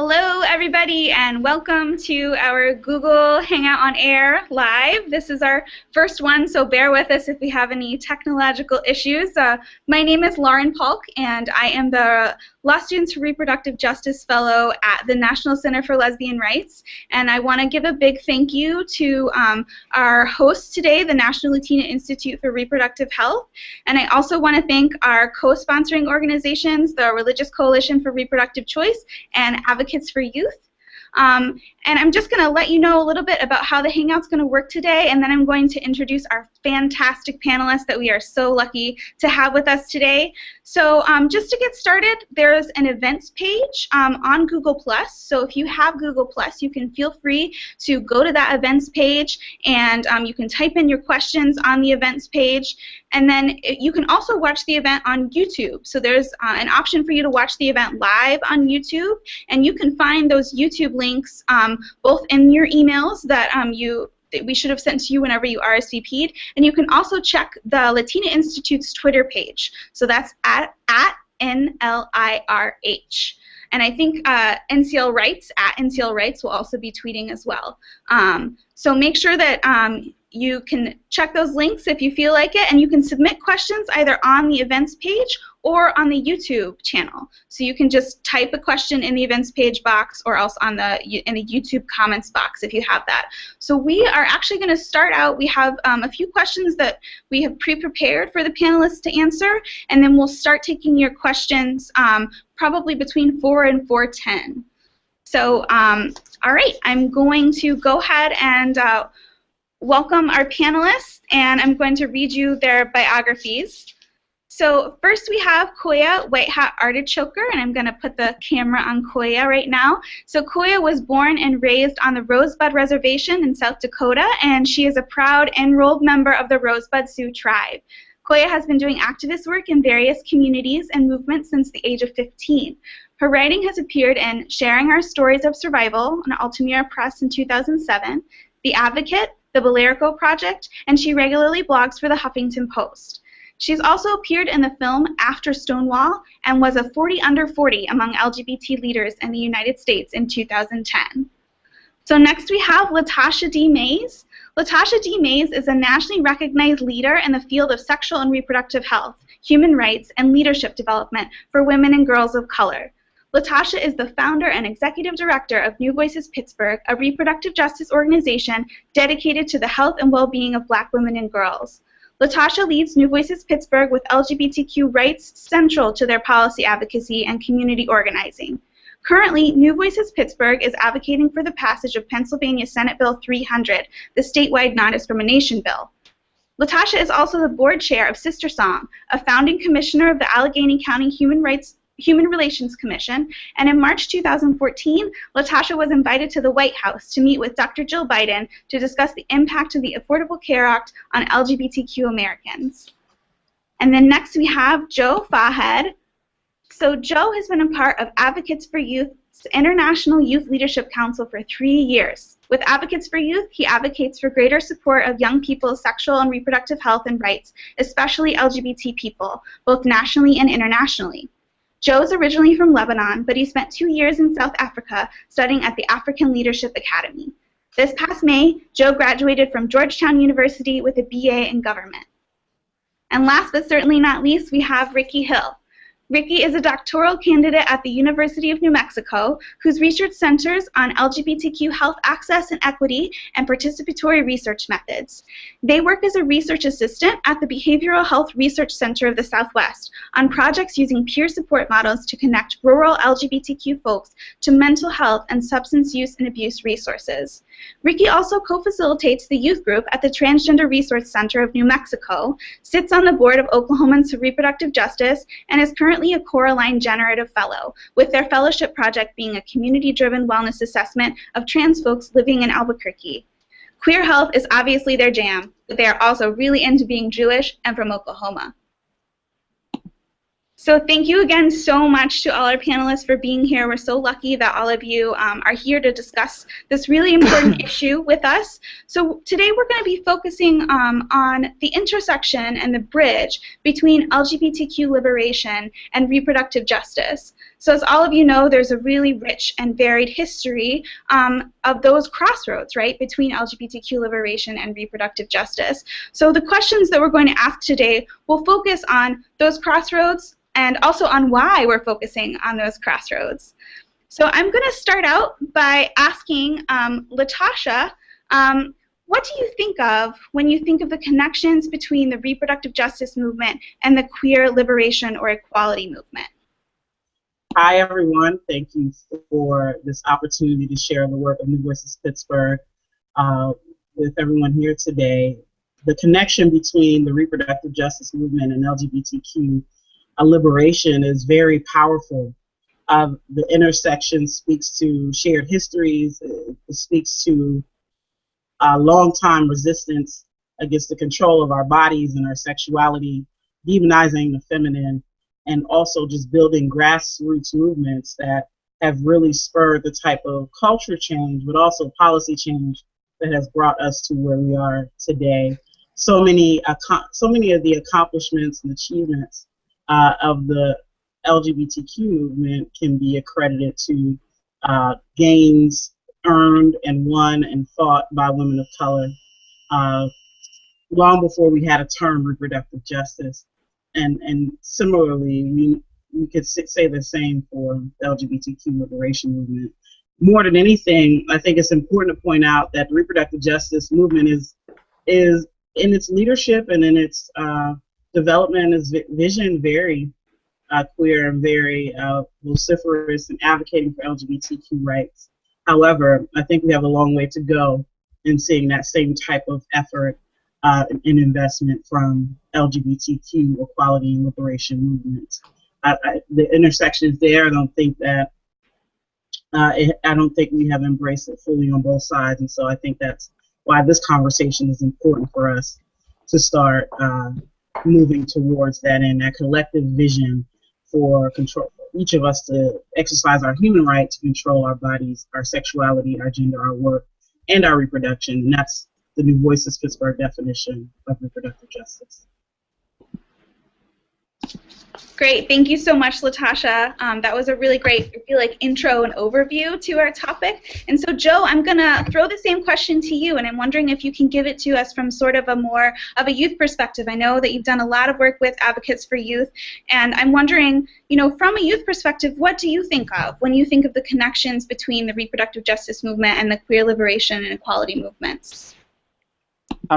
Hello, everybody, and welcome to our Google Hangout on Air live. This is our first one, so bear with us if we have any technological issues. My name is Lauren Polk, and I am the Law Students for Reproductive Justice Fellow at the National Center for Lesbian Rights. And I want to give a big thank you to our host today, the National Latina Institute for Reproductive Health. And I also want to thank our co-sponsoring organizations, the Religious Coalition for Reproductive Choice and Advocates for Youth. And I'm just going to let you know a little bit about how the Hangout's going to work today, and then I'm going to introduce our fantastic panelists that we are so lucky to have with us today. So just to get started, there's an events page on Google+. So if you have Google+, you can feel free to go to that events page, and you can type in your questions on the events page. And then you can also watch the event on YouTube. So there's an option for you to watch the event live on YouTube, and you can find those YouTube links both in your emails that we should have sent to you whenever you RSVP'd, and you can also check the Latina Institute's Twitter page. So that's at NLIRH. And I think NCL Rights, at NCL Rights, will also be tweeting as well. So make sure that you can check those links if you feel like it, and you can submit questions either on the events page or on the YouTube channel. So you can just type a question in the events page box or else in the YouTube comments box if you have that. So we are actually going to start out. We have a few questions that we have pre-prepared for the panelists to answer, and then we'll start taking your questions probably between 4 and 4:10. So all right, I'm going to go ahead and welcome our panelists, and I'm going to read you their biographies. So first we have Koya White Hat Artichoker, and I'm going to put the camera on Koya right now. So Koya was born and raised on the Rosebud Reservation in South Dakota, and she is a proud enrolled member of the Rosebud Sioux tribe. Koya has been doing activist work in various communities and movements since the age of 15. Her writing has appeared in Sharing Our Stories of Survival on Altamira Press in 2007, The Advocate, the Bellerico Project, and she regularly blogs for the Huffington Post. She's also appeared in the film After Stonewall and was a 40 under 40 among LGBT leaders in the United States in 2010. So next we have Latasha D. Mays. Latasha D. Mays is a nationally recognized leader in the field of sexual and reproductive health, human rights, and leadership development for women and girls of color. Latasha is the founder and executive director of New Voices Pittsburgh, a reproductive justice organization dedicated to the health and well-being of Black women and girls. Latasha leads New Voices Pittsburgh with LGBTQ rights central to their policy advocacy and community organizing. Currently, New Voices Pittsburgh is advocating for the passage of Pennsylvania Senate Bill 300, the statewide non-discrimination bill. Latasha is also the board chair of Sister Song, a founding commissioner of the Allegheny County Human Relations Commission, and in March 2014, Latasha was invited to the White House to meet with Dr. Jill Biden to discuss the impact of the Affordable Care Act on LGBTQ Americans. And then next we have Joe Fahed. So Joe has been a part of Advocates for Youth's International Youth Leadership Council for 3 years. With Advocates for Youth, he advocates for greater support of young people's sexual and reproductive health and rights, especially LGBT people, both nationally and internationally. Joe is originally from Lebanon, but he spent 2 years in South Africa studying at the African Leadership Academy. This past May, Joe graduated from Georgetown University with a BA in government. And last but certainly not least, we have Ricky Hill. Ricky is a doctoral candidate at the University of New Mexico whose research centers on LGBTQ health access and equity and participatory research methods. They work as a research assistant at the Behavioral Health Research Center of the Southwest on projects using peer support models to connect rural LGBTQ folks to mental health and substance use and abuse resources. Ricky also co-facilitates the youth group at the Transgender Resource Center of New Mexico, sits on the board of Oklahomans for Reproductive Justice, and is currently a Coraline Generative Fellow, with their fellowship project being a community-driven wellness assessment of trans folks living in Albuquerque. Queer health is obviously their jam, but they are also really into being Jewish and from Oklahoma. So thank you again so much to all our panelists for being here. We're so lucky that all of you are here to discuss this really important issue with us. So today we're going to be focusing on the intersection and the bridge between LGBTQ liberation and reproductive justice. So as all of you know, there's a really rich and varied history of those crossroads, right, between LGBTQ liberation and reproductive justice. So the questions that we're going to ask today will focus on those crossroads and also on why we're focusing on those crossroads. So I'm going to start out by asking Latasha, what do you think of when you think of the connections between the reproductive justice movement and the queer liberation or equality movement? Hi, everyone. Thank you for this opportunity to share the work of New Voices Pittsburgh with everyone here today. The connection between the reproductive justice movement and LGBTQ liberation is very powerful. The intersection speaks to shared histories. It speaks to long-time resistance against the control of our bodies and our sexuality, demonizing the feminine, and also just building grassroots movements that have really spurred the type of culture change, but also policy change that has brought us to where we are today. So many of the accomplishments and achievements of the LGBTQ movement can be accredited to gains earned and won and fought by women of color long before we had a term reproductive justice. And similarly, we could say the same for the LGBTQ liberation movement. More than anything, I think it's important to point out that the reproductive justice movement is in its leadership and in its development, its vision, very queer and very vociferous in advocating for LGBTQ rights. However, I think we have a long way to go in seeing that same type of effort and investment from LGBTQ equality and liberation movements. The intersection is there. I don't think we have embraced it fully on both sides, and so I think that's why this conversation is important for us to start moving towards that and that collective vision for control, for each of us to exercise our human right to control our bodies, our sexuality, our gender, our work, and our reproduction, and that's the New Voices Pittsburgh definition of reproductive justice. Great, thank you so much, Latasha. That was a really great, I feel like, intro and overview to our topic. And so, Joe, I'm going to throw the same question to you, and I'm wondering if you can give it to us from sort of a more of a youth perspective. I know that you've done a lot of work with Advocates for Youth, and I'm wondering, you know, from a youth perspective, what do you think of when you think of the connections between the reproductive justice movement and the queer liberation and equality movements?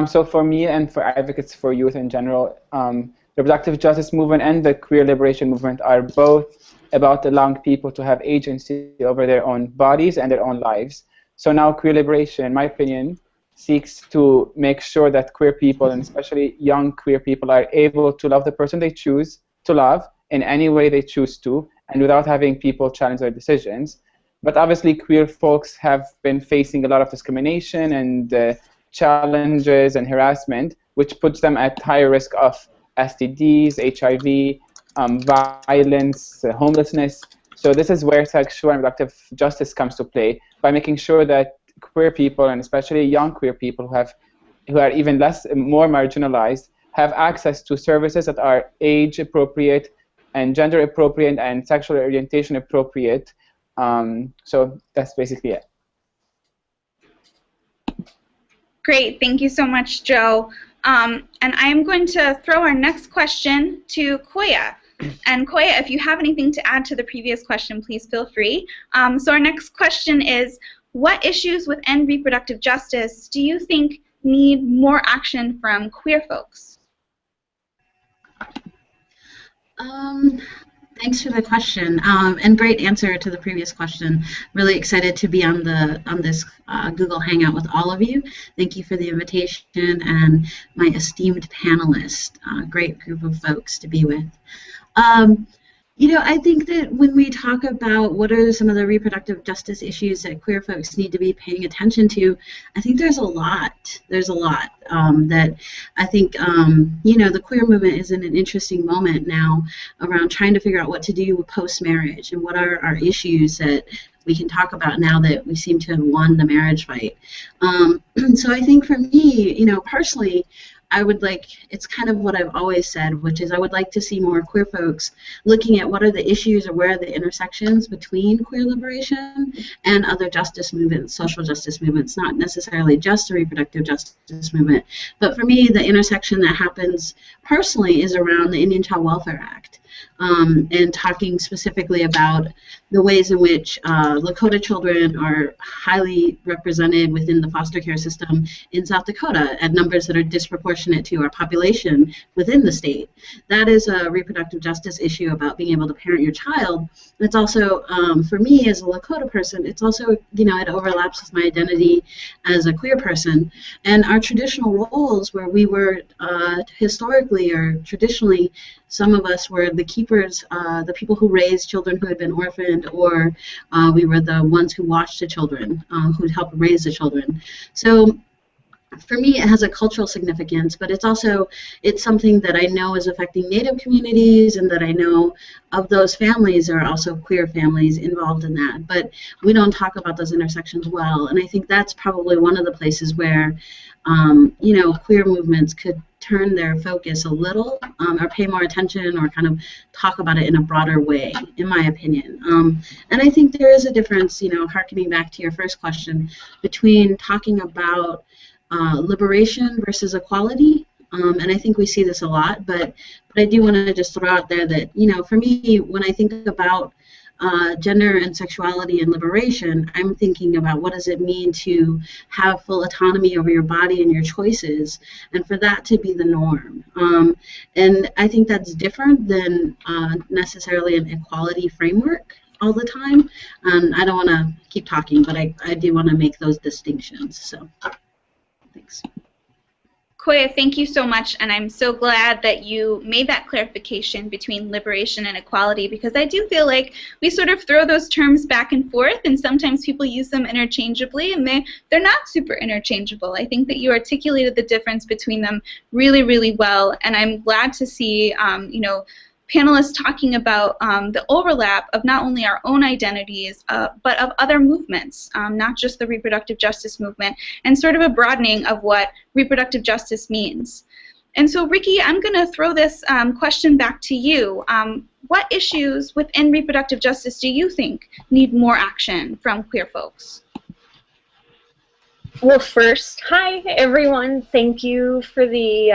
So for me and for Advocates for Youth in general, the reproductive justice movement and the queer liberation movement are both about allowing people to have agency over their own bodies and their own lives. So now queer liberation, in my opinion, seeks to make sure that queer people, and especially young queer people, are able to love the person they choose to love in any way they choose to, and without having people challenge their decisions. But obviously queer folks have been facing a lot of discrimination and challenges and harassment, which puts them at higher risk of STDs, HIV, violence, homelessness. So this is where sexual and reproductive justice comes to play, by making sure that queer people, and especially young queer people who are even more marginalized, have access to services that are age appropriate and gender appropriate and sexual orientation appropriate. So that's basically it. Great, thank you so much, Joe. And I'm going to throw our next question to Koya. And Koya, if you have anything to add to the previous question, please feel free. So our next question is, what issues within reproductive justice do you think need more action from queer folks? Thanks for the question, and great answer to the previous question. Really excited to be on this Google Hangout with all of you. Thank you for the invitation, and my esteemed panelists. Great group of folks to be with. I think that when we talk about what are some of the reproductive justice issues that queer folks need to be paying attention to, I think there's a lot. There's a lot that I think, the queer movement is in an interesting moment now around trying to figure out what to do post-marriage and what are our issues that we can talk about now that we seem to have won the marriage fight. So I think for me, personally, I would it's kind of what I've always said, which is I would like to see more queer folks looking at what are the issues or where are the intersections between queer liberation and other justice movements, social justice movements, not necessarily just the reproductive justice movement. But for me, the intersection that happens personally is around the Indian Child Welfare Act. And talking specifically about the ways in which Lakota children are highly represented within the foster care system in South Dakota at numbers that are disproportionate to our population within the state. That is a reproductive justice issue about being able to parent your child. It's also, for me as a Lakota person, it's also, it overlaps with my identity as a queer person. And our traditional roles where we were historically or traditionally, some of us were the keepers, the people who raised children who had been orphaned, or we were the ones who watched the children, who helped raise the children. So for me, it has a cultural significance, but it's something that I know is affecting Native communities, and that I know of those families are also queer families involved in that. But we don't talk about those intersections well, and I think that's probably one of the places where, queer movements could turn their focus a little, or pay more attention, or kind of talk about it in a broader way, in my opinion. And I think there is a difference, harkening back to your first question, between talking about liberation versus equality, and I think we see this a lot, but I do want to just throw out there that, for me, when I think about gender and sexuality and liberation, I'm thinking about what does it mean to have full autonomy over your body and your choices, and for that to be the norm. And I think that's different than necessarily an equality framework all the time. I don't want to keep talking, but I do want to make those distinctions. So. Thanks. Koya, thank you so much, and I'm so glad that you made that clarification between liberation and equality, because I do feel like we sort of throw those terms back and forth, and sometimes people use them interchangeably, and they're not super interchangeable. I think that you articulated the difference between them really, really well, and I'm glad to see, panelists talking about the overlap of not only our own identities, but of other movements, not just the reproductive justice movement, and sort of a broadening of what reproductive justice means. And so, Ricky, I'm going to throw this question back to you. What issues within reproductive justice do you think need more action from queer folks? Well, first, hi, everyone. Thank you for the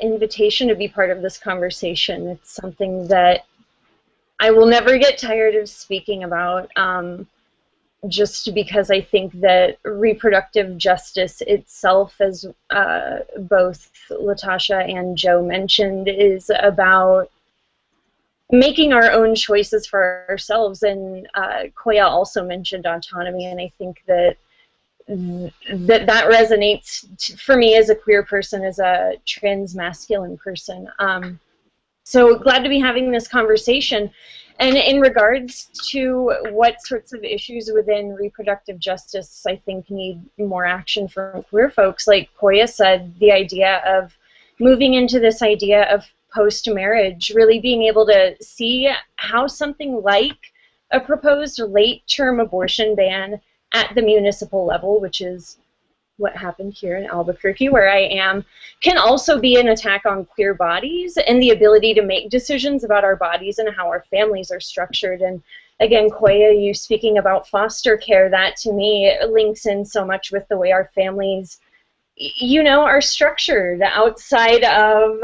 invitation to be part of this conversation. It's something that I will never get tired of speaking about, just because I think that reproductive justice itself, as both Latasha and Joe mentioned, is about making our own choices for ourselves. And Koya also mentioned autonomy, and I think that that resonates for me as a queer person, as a trans masculine person. So glad to be having this conversation. And in regards to what sorts of issues within reproductive justice I think need more action from queer folks, like Koya said, the idea of moving into this idea of post-marriage, really being able to see how something like a proposed late-term abortion ban at the municipal level, which is what happened here in Albuquerque, where I am, can also be an attack on queer bodies and the ability to make decisions about our bodies and how our families are structured. And again, Koya, you speaking about foster care, that to me links in so much with the way our families, are structured outside of,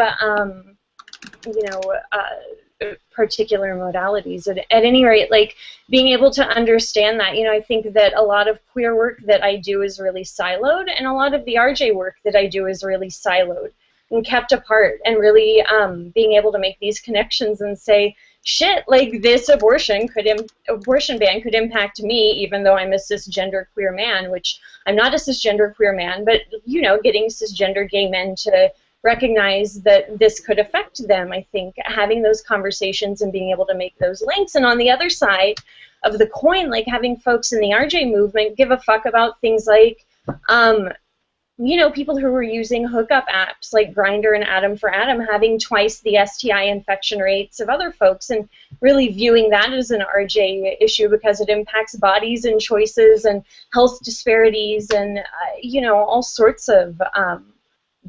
particular modalities. At any rate, like being able to understand that, I think that a lot of queer work that I do is really siloed, and a lot of the RJ work that I do is really siloed and kept apart, and really being able to make these connections and say, shit, like this abortion ban could impact me, even though I'm a cisgender queer man, which I'm not a cisgender queer man, but getting cisgender gay men to recognize that this could affect them. I think having those conversations and being able to make those links. And on the other side of the coin, like having folks in the RJ movement give a fuck about things like, you know, people who were using hookup apps like Grindr and Adam for Adam having twice the STI infection rates of other folks, and really viewing that as an RJ issue because it impacts bodies and choices and health disparities and, you know, all sorts of,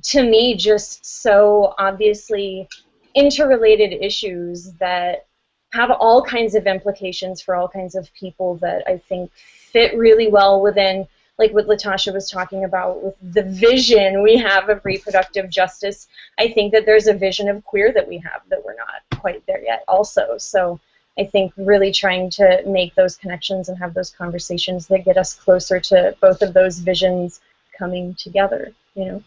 to me, just so obviously interrelated issues that have all kinds of implications for all kinds of people that I think fit really well within, like what Latasha was talking about with the vision we have of reproductive justice. I think that there's a vision of queer that we have that we're not quite there yet also. So I think really trying to make those connections and have those conversations that get us closer to both of those visions coming together, you know.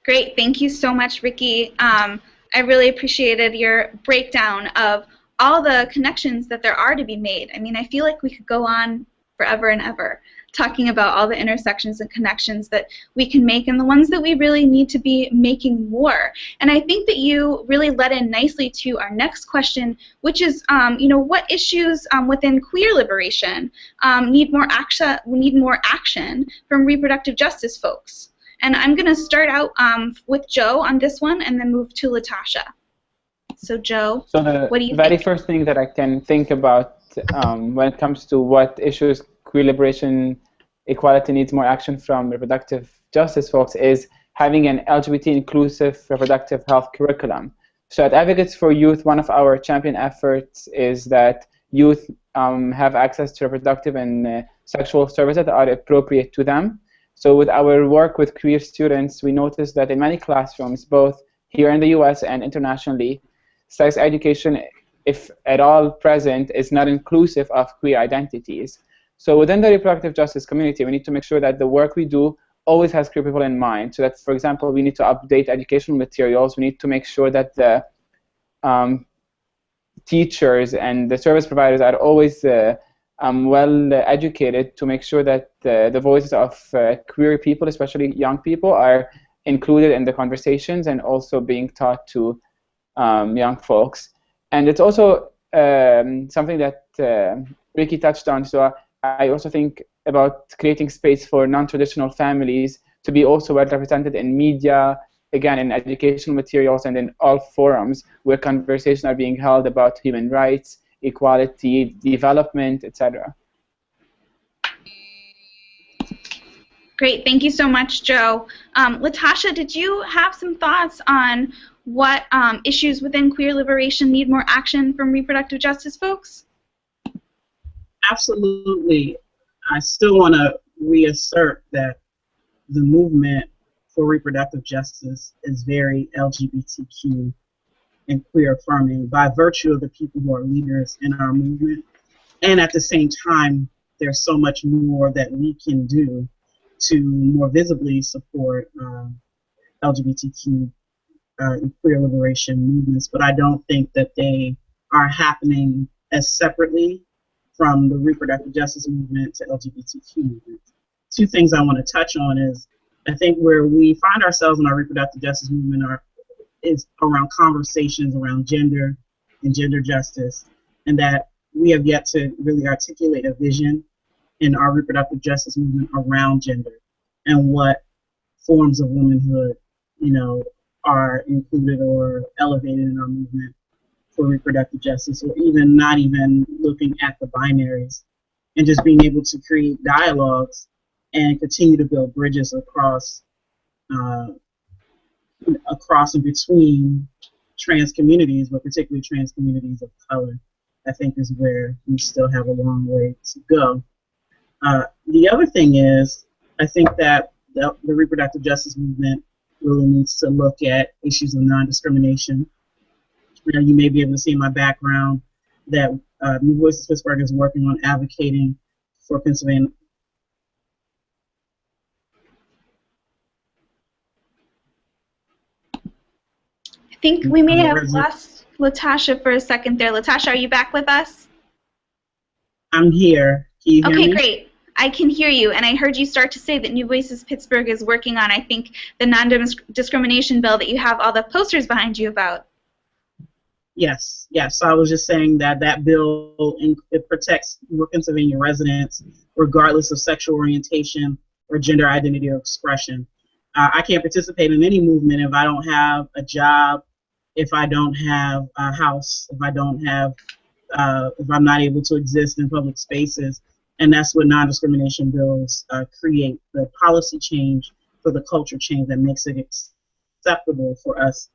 Great, thank you so much, Ricky. I really appreciated your breakdown of all the connections that there are to be made. I mean, I feel like we could go on forever and ever talking about all the intersections and connections that we can make and the ones that we really need to be making more. And I think that you really led in nicely to our next question, which is, you know, what issues within queer liberation need more action from reproductive justice folks? And I'm going to start out with Joe on this one and then move to Latasha. So Joe, what do you think? The very first thing that I can think about when it comes to what issues queer liberation equality needs more action from reproductive justice folks is having an LGBT inclusive reproductive health curriculum. So at Advocates for Youth, one of our champion efforts is that youth have access to reproductive and sexual services that are appropriate to them. So with our work with queer students, we noticed that in many classrooms, both here in the US and internationally, sex education, if at all present, is not inclusive of queer identities. So within the reproductive justice community, we need to make sure that the work we do always has queer people in mind. So that, for example, we need to update educational materials. We need to make sure that the teachers and the service providers are always well educated to make sure that the voices of queer people, especially young people, are included in the conversations and also being taught to young folks. And it's also something that Ricky touched on. So I also think about creating space for non-traditional families to be also well represented in media, again, in educational materials and in all forums where conversations are being held about human rights, equality, development, etc. Great, thank you so much, Joe. Latasha, did you have some thoughts on what issues within queer liberation need more action from reproductive justice folks? Absolutely. I still want to reassert that the movement for reproductive justice is very LGBTQ and queer affirming by virtue of the people who are leaders in our movement. And at the same time, there's so much more that we can do to more visibly support LGBTQ and queer liberation movements, but I don't think that they are happening as separately from the reproductive justice movement to LGBTQ movements. Two things I want to touch on is I think where we find ourselves in our reproductive justice movement is around conversations around gender and gender justice, and that we have yet to really articulate a vision in our reproductive justice movement around gender and what forms of womanhood, you know, are included or elevated in our movement for reproductive justice, or even not even looking at the binaries and just being able to create dialogues and continue to build bridges across and between trans communities, but particularly trans communities of color, I think is where we still have a long way to go. The other thing is, I think that the reproductive justice movement really needs to look at issues of non-discrimination. Now, you may be able to see in my background that New Voices Pittsburgh is working on advocating for Pennsylvania. I think we may have lost Latasha for a second there. Latasha, are you back with us? I'm here. Can you hear me? Okay, great. I can hear you, and I heard you start to say that New Voices Pittsburgh is working on, I think, the non-discrimination bill that you have all the posters behind you about. Yes, yes. So I was just saying that that bill, it protects Pennsylvania residents regardless of sexual orientation or gender identity or expression. I can't participate in any movement if I don't have a job, if I don't have a house, if I don't have, if I'm not able to exist in public spaces. And that's what non-discrimination bills create, the policy change for the culture change that makes it acceptable for us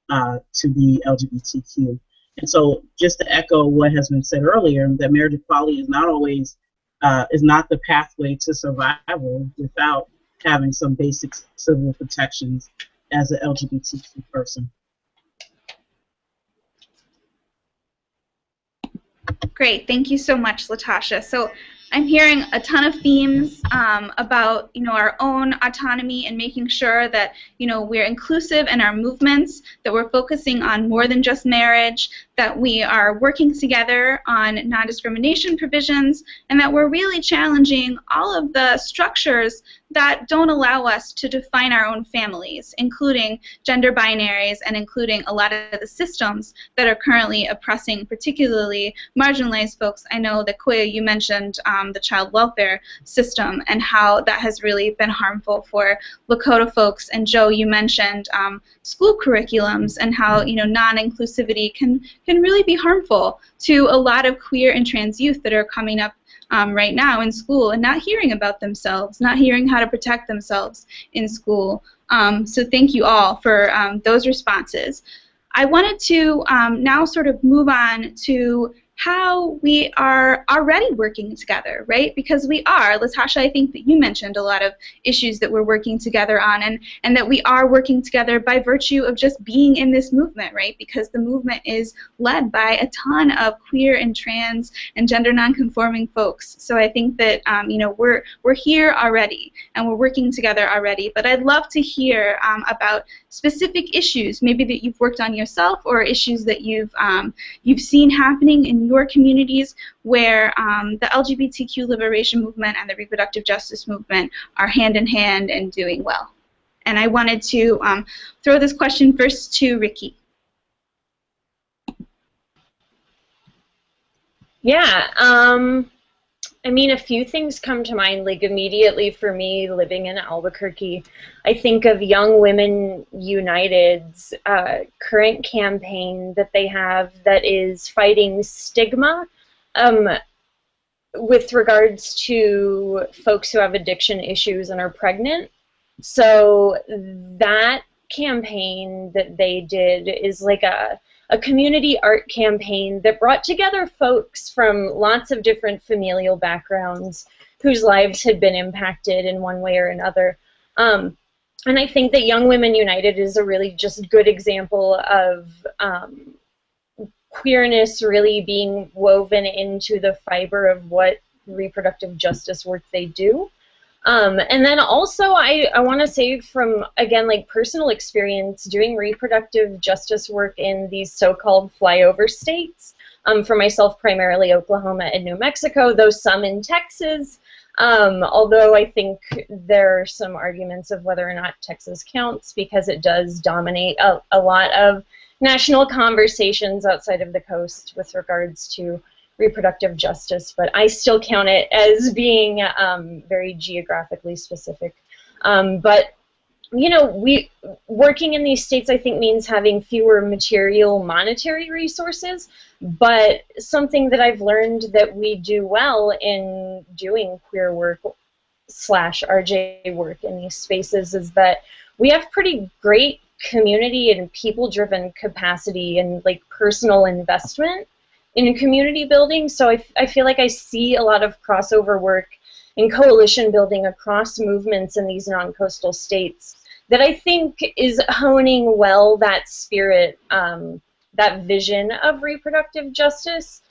to be LGBTQ. And so just to echo what has been said earlier, that marriage equality is not always, is not the pathway to survival without having some basic civil protections as an LGBTQ person. Great, thank you so much, Latasha. So I'm hearing a ton of themes about, our own autonomy and making sure that, we're inclusive in our movements, that we're focusing on more than just marriage, that we are working together on non-discrimination provisions, and that we're really challenging all of the structures that don't allow us to define our own families, including gender binaries and including a lot of the systems that are currently oppressing particularly marginalized folks. I know that Koya, you mentioned the child welfare system and how that has really been harmful for Lakota folks, and Joe, you mentioned school curriculums and how non-inclusivity can really be harmful to a lot of queer and trans youth that are coming up right now in school and not hearing about themselves, not hearing how to protect themselves in school. So thank you all for those responses. I wanted to now sort of move on to how we are already working together, right? Because we are. Latasha, I think that you mentioned a lot of issues that we're working together on, and that we are working together by virtue of just being in this movement, right? Because the movement is led by a ton of queer and trans and gender nonconforming folks. So I think that we're here already and we're working together already. But I'd love to hear about specific issues, maybe that you've worked on yourself, or issues that you've seen happening in your communities where the LGBTQ liberation movement and the reproductive justice movement are hand in hand and doing well. And I wanted to throw this question first to Ricky. Yeah, I mean, a few things come to mind, like immediately for me living in Albuquerque. I think of Young Women United's current campaign that they have that is fighting stigma with regards to folks who have addiction issues and are pregnant. So that campaign that they did is like a community art campaign that brought together folks from lots of different familial backgrounds whose lives had been impacted in one way or another. And I think that Young Women United is a really just good example of queerness really being woven into the fiber of what reproductive justice work they do. And then also I want to say from, again, like personal experience doing reproductive justice work in these so-called flyover states, for myself primarily Oklahoma and New Mexico, though some in Texas, although I think there are some arguments of whether or not Texas counts because it does dominate a lot of national conversations outside of the coast with regards to reproductive justice, but I still count it as being very geographically specific. But working in these states I think means having fewer material monetary resources, but something that I've learned that we do well in doing queer work / RJ work in these spaces is that we have pretty great community and people-driven capacity and like personal investment in community building. So I feel like I see a lot of crossover work and coalition building across movements in these non-coastal states that I think is honing well that spirit, that vision of reproductive justice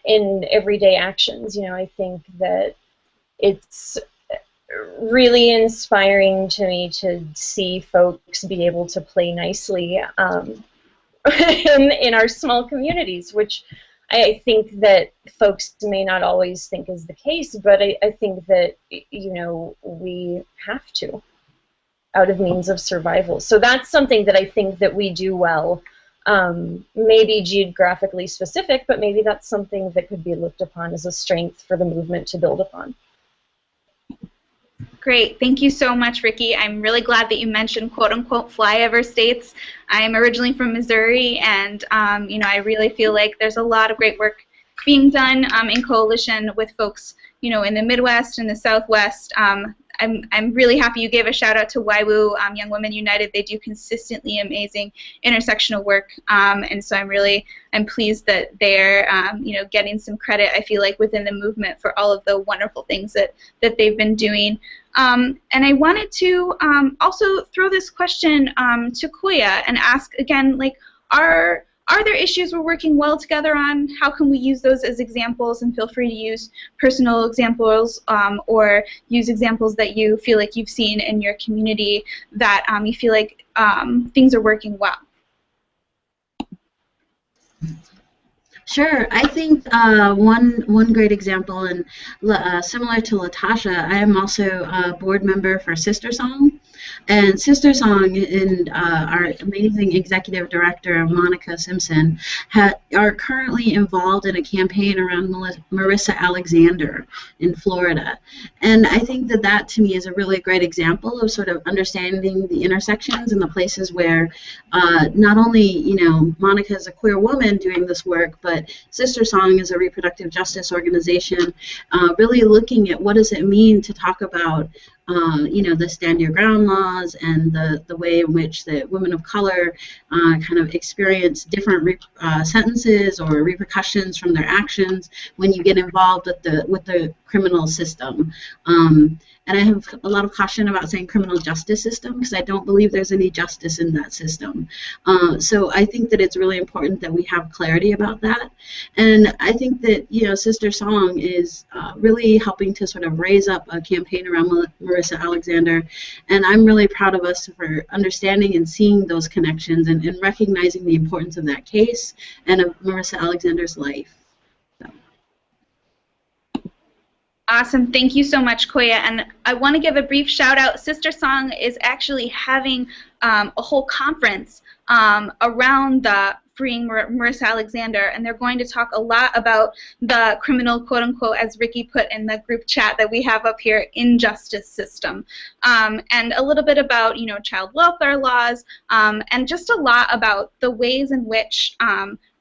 in everyday actions. I think that it's really inspiring to me to see folks be able to play nicely in our small communities, which I think that folks may not always think is the case, but I think that, you know, we have to, out of means of survival. So that's something that I think that we do well. Maybe geographically specific, but maybe that's something that could be looked upon as a strength for the movement to build upon. Great. Thank you so much, Ricky. I'm really glad that you mentioned quote-unquote flyover states. I'm originally from Missouri, and you know, I really feel like there's a lot of great work being done in coalition with folks, you know, in the Midwest and the Southwest. I'm really happy you gave a shout out to YWU, Young Women United. They do consistently amazing intersectional work, and so I'm pleased that they're you know, getting some credit, I feel like, within the movement for all of the wonderful things that they've been doing. And I wanted to also throw this question to Koya and ask again, like, are there issues we're working well together on? How can we use those as examples? And feel free to use personal examples or use examples that you feel like you've seen in your community that you feel like things are working well. Sure. I think one great example, and similar to Latasha, I am also a board member for Sister Song. And Sister Song and our amazing executive director, Monica Simpson, are currently involved in a campaign around Marissa Alexander in Florida. And I think that to me is a really great example of sort of understanding the intersections and the places where not only, you know, Monica is a queer woman doing this work, but Sister Song is a reproductive justice organization really looking at what does it mean to talk about you know, the stand your ground laws and the way in which the women of color kind of experience different sentences or repercussions from their actions when you get involved with the criminal system. And I have a lot of caution about saying criminal justice system because I don't believe there's any justice in that system. So I think that it's really important that we have clarity about that. And I think that, you know, Sister Song is really helping to sort of raise up a campaign around Marissa Alexander. And I'm really proud of us for understanding and seeing those connections and recognizing the importance of that case and of Marissa Alexander's life. Awesome. Thank you so much, Koya. And I want to give a brief shout out. Sister Song is actually having a whole conference around the freeing Marissa Alexander, and they're going to talk a lot about the criminal, quote-unquote, as Ricky put in the group chat that we have up here, injustice system, and a little bit about, you know, child welfare laws, and just a lot about the ways in which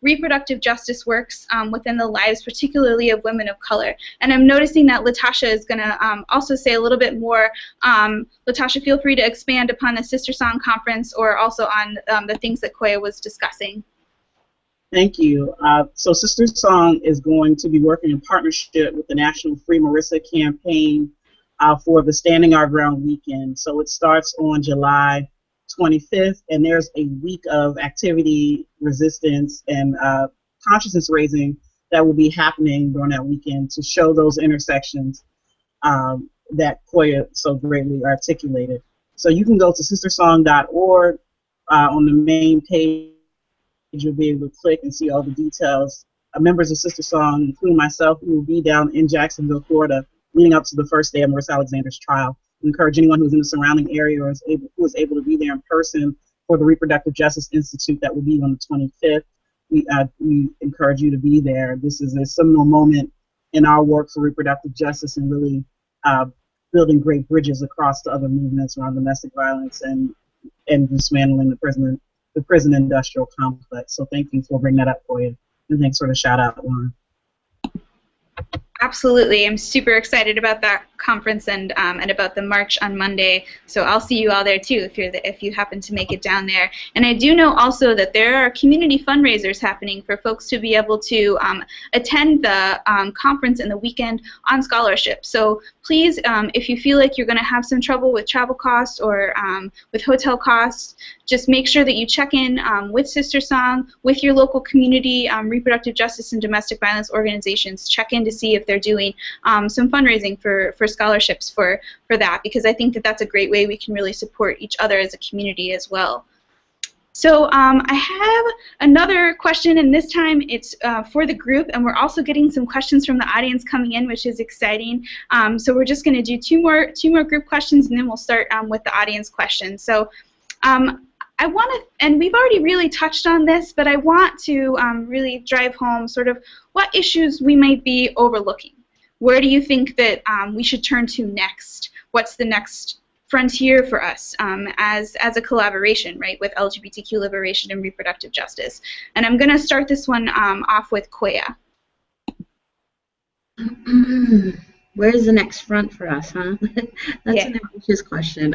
reproductive justice works within the lives, particularly of women of color. And I'm noticing that Latasha is going to also say a little bit more. Latasha, feel free to expand upon the Sister Song conference or also on the things that Koya was discussing. Thank you. So Sister Song is going to be working in partnership with the National Free Marissa campaign for the Standing Our Ground weekend. So it starts on July 25th, and there's a week of activity, resistance, and consciousness raising that will be happening during that weekend to show those intersections that Koya so greatly articulated. So you can go to sistersong.org. On the main page, you'll be able to click and see all the details. Members of Sister Song, including myself, who will be down in Jacksonville, Florida, leading up to the first day of Marissa Alexander's trial. We encourage anyone who's in the surrounding area or who is able to be there in person for the Reproductive Justice Institute that will be on the 25th. We encourage you to be there. This is a seminal moment in our work for reproductive justice and really building great bridges across the other movements around domestic violence and dismantling the prison industrial complex. So thank you for bringing that up, Koya, and thanks for the shout out, Lauren. Absolutely. I'm super excited about that conference and about the march on Monday. So I'll see you all there too if you happen to make it down there. And I do know also that there are community fundraisers happening for folks to be able to attend the conference and the weekend on scholarship. So please, if you feel like you're going to have some trouble with travel costs or with hotel costs, just make sure that you check in with Sister Song, with your local community reproductive justice and domestic violence organizations. Check in to see if they're doing some fundraising for scholarships for that, because I think that that's a great way we can really support each other as a community as well. So I have another question, and this time it's for the group, and we're also getting some questions from the audience coming in, which is exciting. So we're just going to do two more group questions, and then we'll start with the audience questions. So I want to, and we've already really touched on this, but I want to really drive home sort of what issues we might be overlooking. Where do you think that we should turn to next? What's the next frontier for us as a collaboration, right, with LGBTQ liberation and reproductive justice? And I'm going to start this one off with Koya. Where's the next front for us, huh? That's an ambitious question.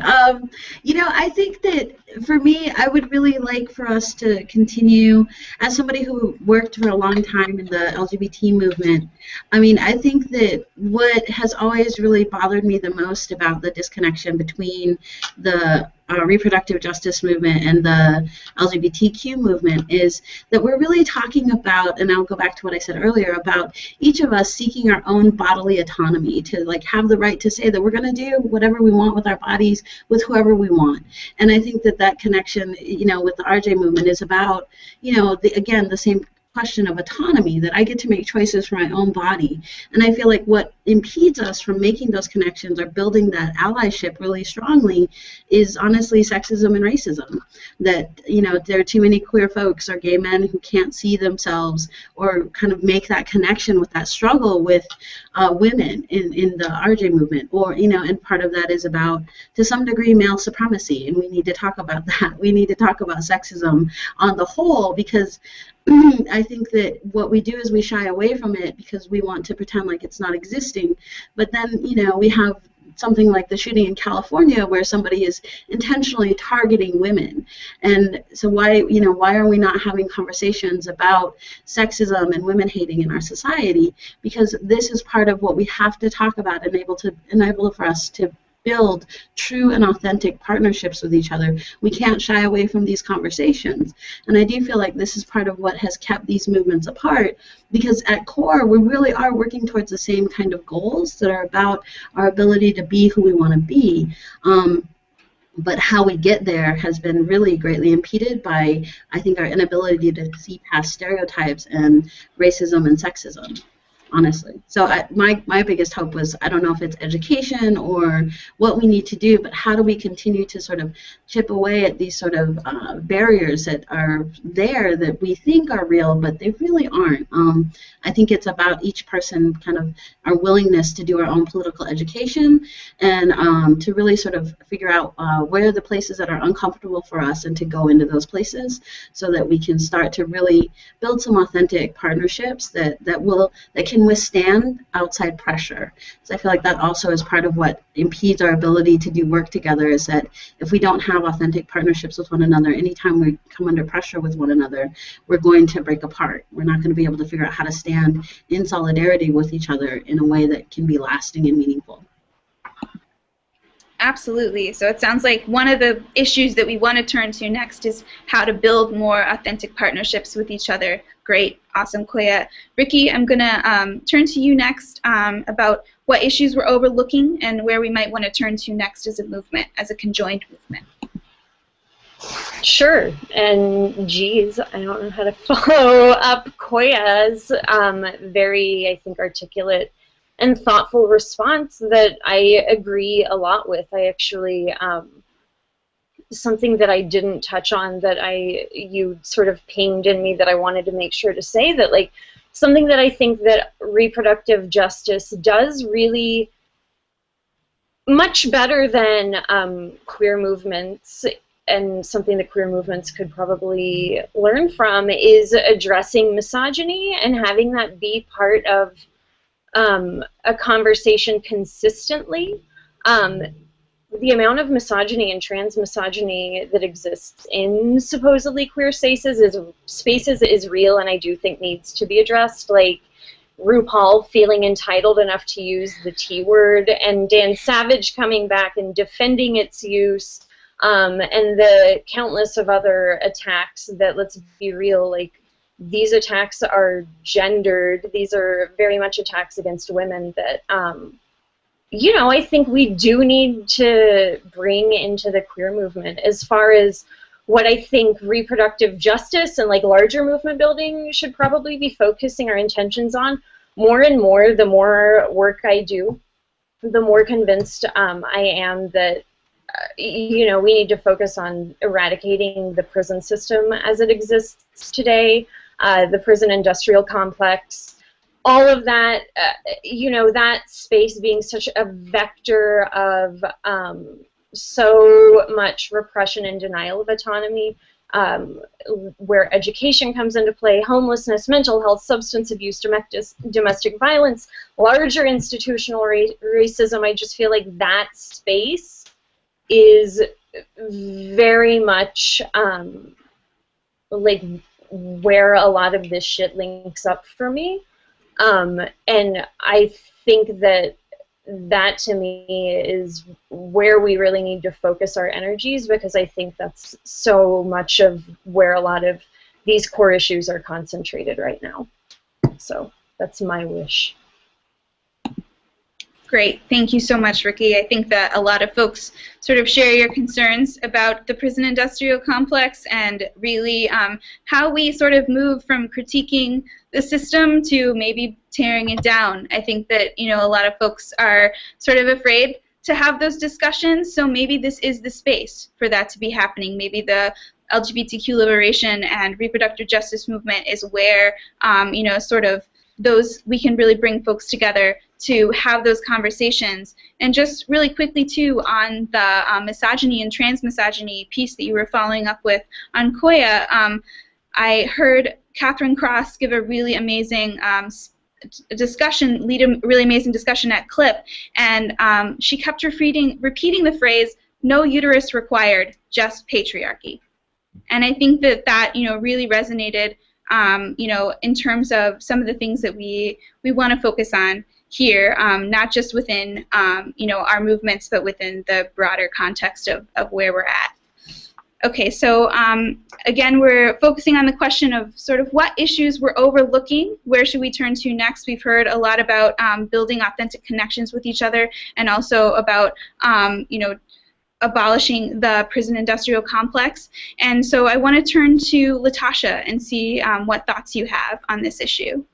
You know, I think that for me, I would really like for us to continue, as somebody who worked for a long time in the LGBT movement, I mean, I think that what has always really bothered me the most about the disconnection between the reproductive justice movement and the LGBTQ movement is that we're really talking about, and I'll go back to what I said earlier, about each of us seeking our own bodily autonomy to like have the right to say that we're going to do whatever we want with our bodies with whoever we want. And I think that that connection, you know, with the RJ movement is about, you know, again, the same question of autonomy, that I get to make choices for my own body. And I feel like what impedes us from making those connections or building that allyship really strongly is honestly sexism and racism. That, you know, there are too many queer folks or gay men who can't see themselves or kind of make that connection with that struggle with women in the RJ movement. Or, you know, and part of that is about, to some degree, male supremacy. And we need to talk about that. We need to talk about sexism on the whole, because I think that what we do is we shy away from it because we want to pretend like it's not existing. But then, you know, we have something like the shooting in California where somebody is intentionally targeting women. And so why are we not having conversations about sexism and women hating in our society? Because this is part of what we have to talk about and enable for us to build true and authentic partnerships with each other. We can't shy away from these conversations. And I do feel like this is part of what has kept these movements apart, because at core, we really are working towards the same kind of goals that are about our ability to be who we want to be. But how we get there has been really greatly impeded by, I think, our inability to see past stereotypes and racism and sexism. Honestly. So my biggest hope was, I don't know if it's education or what we need to do, but how do we continue to sort of chip away at these sort of barriers that are there that we think are real, but they really aren't. I think it's about each person kind of our willingness to do our own political education and to really sort of figure out where are the places that are uncomfortable for us and to go into those places so that we can start to really build some authentic partnerships that can withstand outside pressure. So I feel like that also is part of what impedes our ability to do work together, is that if we don't have authentic partnerships with one another, anytime we come under pressure with one another, we're going to break apart. We're not going to be able to figure out how to stand in solidarity with each other in a way that can be lasting and meaningful. Absolutely. So it sounds like one of the issues that we want to turn to next is how to build more authentic partnerships with each other. Great. Awesome, Koya. Ricky, I'm going to turn to you next about what issues we're overlooking and where we might want to turn to next as a movement, as a conjoined movement. Sure. And geez, I don't know how to follow up Koya's very, I think, articulate and thoughtful response that I agree a lot with. I actually, something that I didn't touch on that you sort of pinged in me that I wanted to make sure to say, that like something that I think that reproductive justice does really much better than queer movements, and something that queer movements could probably learn from, is addressing misogyny and having that be part of a conversation consistently. The amount of misogyny and trans misogyny that exists in supposedly queer spaces is real, and I do think needs to be addressed. Like RuPaul feeling entitled enough to use the T word, and Dan Savage coming back and defending its use, and the countless of other attacks that, let's be real, like, these attacks are gendered. These are very much attacks against women that, you know, I think we do need to bring into the queer movement as far as what I think reproductive justice and like larger movement building should probably be focusing our intentions on more and more. The more work I do, the more convinced I am that you know, we need to focus on eradicating the prison system as it exists today, the prison industrial complex, all of that, you know, that space being such a vector of so much repression and denial of autonomy, where education comes into play, homelessness, mental health, substance abuse, domestic violence, larger institutional racism. I just feel like that space is very much like where a lot of this shit links up for me. And I think that that to me is where we really need to focus our energies, because I think that's so much of where a lot of these core issues are concentrated right now. So that's my wish. Great. Thank you so much, Ricky. I think that a lot of folks sort of share your concerns about the prison industrial complex and really how we sort of move from critiquing the system to maybe tearing it down. I think that, you know, a lot of folks are sort of afraid to have those discussions, so maybe this is the space for that to be happening. Maybe the LGBTQ liberation and reproductive justice movement is where, you know, sort of those, we can really bring folks together to have those conversations. And just really quickly too, on the misogyny and transmisogyny piece that you were following up with on Koya, I heard Catherine Cross give a really amazing discussion, lead a really amazing discussion at CLIP, and she kept repeating the phrase, "No uterus required, just patriarchy." And I think that that, you know, really resonated, you know, in terms of some of the things that we want to focus on here, not just within, you know, our movements, but within the broader context of where we're at. Okay, so again, we're focusing on the question of sort of what issues we're overlooking. Where should we turn to next? We've heard a lot about building authentic connections with each other, and also about, you know, abolishing the prison industrial complex. And so I want to turn to Latasha and see what thoughts you have on this issue.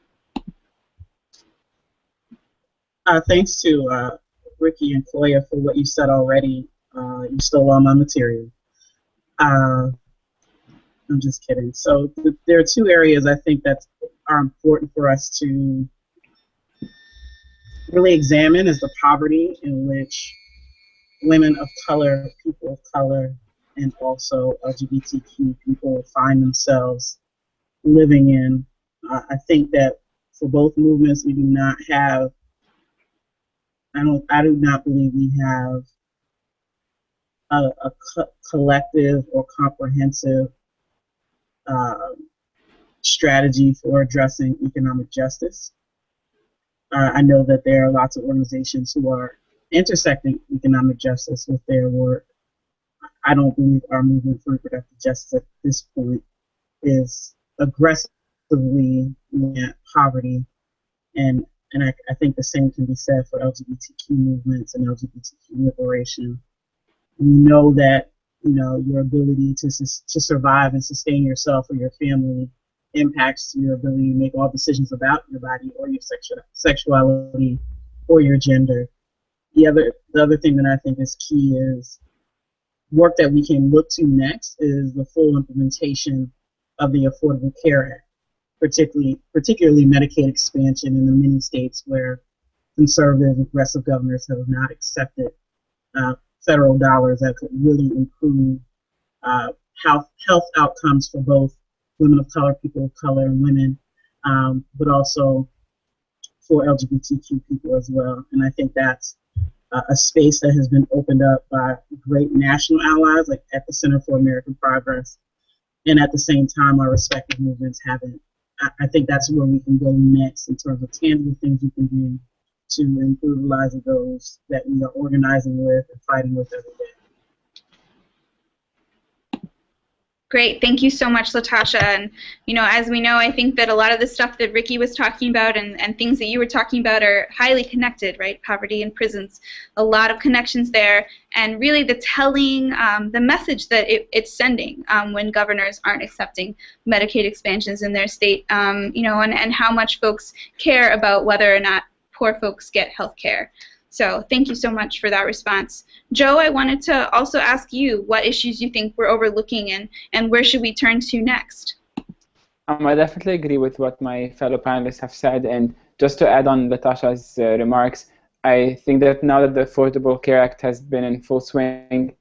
Thanks to Ricky and Koya for what you said already. You stole all my material. I'm just kidding. So there are two areas I think that are important for us to really examine, is the poverty in which women of color, people of color, and also LGBTQ people find themselves living in. I think that for both movements, we do not have, I do not believe we have a collective or comprehensive strategy for addressing economic justice. I know that there are lots of organizations who are intersecting economic justice with their work. I don't believe our movement for reproductive justice at this point is aggressively looking at poverty, and I think the same can be said for LGBTQ movements and LGBTQ liberation. We know that, you know, your ability to survive and sustain yourself or your family impacts your ability to make all decisions about your body or your sexuality or your gender. The other thing that I think is key is work that we can look to next is the full implementation of the Affordable Care Act, particularly Medicaid expansion in the many states where conservative, aggressive governors have not accepted federal dollars that could really improve health outcomes for both women of color, people of color, and women, but also for LGBTQ people as well. And I think that's a space that has been opened up by great national allies, like at the Center for American Progress, and at the same time, our respective movements haven't. I think that's where we can go next in terms of tangible things we can do to improve the lives of those that we are organizing with and fighting with every day. Great. Thank you so much, Latasha. And, you know, as we know, I think that a lot of the stuff that Ricky was talking about and things that you were talking about are highly connected, right? Poverty and prisons, a lot of connections there. And really the telling, the message that it's sending when governors aren't accepting Medicaid expansions in their state, you know, and how much folks care about whether or not poor folks get health care. So thank you so much for that response. Joe, I wanted to also ask you what issues you think we're overlooking and where should we turn to next? I definitely agree with what my fellow panelists have said, and just to add on Latasha's remarks, I think that now that the Affordable Care Act has been in full swing,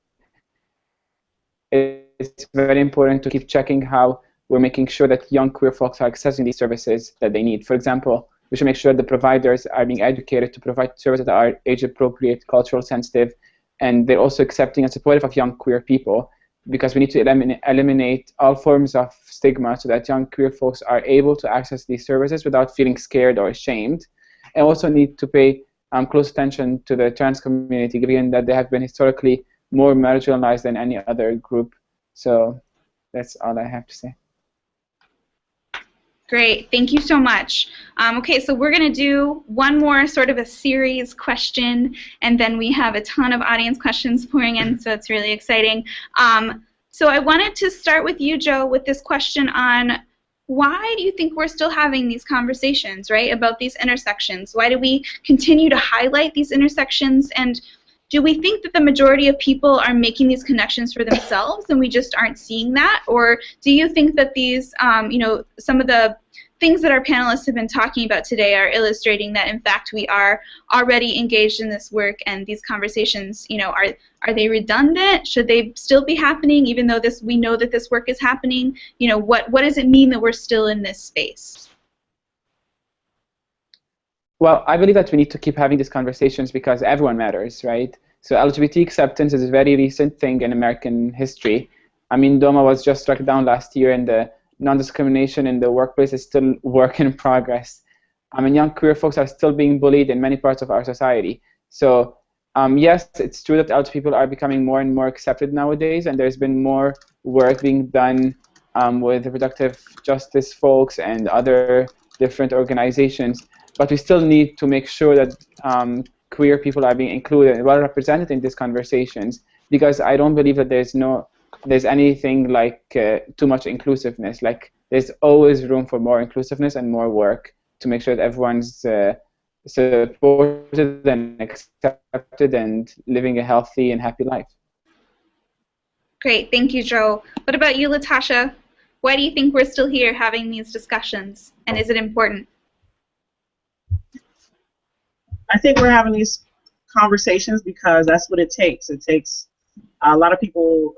it's very important to keep checking how we're making sure that young queer folks are accessing these services that they need. For example, we should make sure the providers are being educated to provide services that are age-appropriate, cultural sensitive, and they're also accepting and supportive of young queer people, because we need to eliminate all forms of stigma so that young queer folks are able to access these services without feeling scared or ashamed. And also need to pay close attention to the trans community, given that they have been historically more marginalized than any other group. So that's all I have to say. Great, thank you so much. Okay, so we're going to do one more sort of a series question, and then we have a ton of audience questions pouring in, so it's really exciting. So I wanted to start with you, Joe, with this question on why do you think we're still having these conversations, right, about these intersections? Why do we continue to highlight these intersections, and do we think that the majority of people are making these connections for themselves and we just aren't seeing that? Or do you think that these, you know, some of the things that our panelists have been talking about today are illustrating that, in fact, we are already engaged in this work and these conversations, you know, are they redundant? Should they still be happening even though we know that this work is happening? You know, what does it mean that we're still in this space? Well, I believe that we need to keep having these conversations because everyone matters, right? So LGBT acceptance is a very recent thing in American history. I mean, DOMA was just struck down last year, and the non-discrimination in the workplace is still work in progress. I mean, young queer folks are still being bullied in many parts of our society. So yes, it's true that LGBT people are becoming more and more accepted nowadays, and there's been more work being done with reproductive justice folks and other different organizations. But we still need to make sure that queer people are being included and well represented in these conversations, because I don't believe that there's anything like too much inclusiveness. Like, there's always room for more inclusiveness and more work to make sure that everyone's supported and accepted and living a healthy and happy life. Great, thank you, Joe. What about you, Latasha? Why do you think we're still here having these discussions, and is it important? I think we're having these conversations because that's what it takes. It takes a lot of people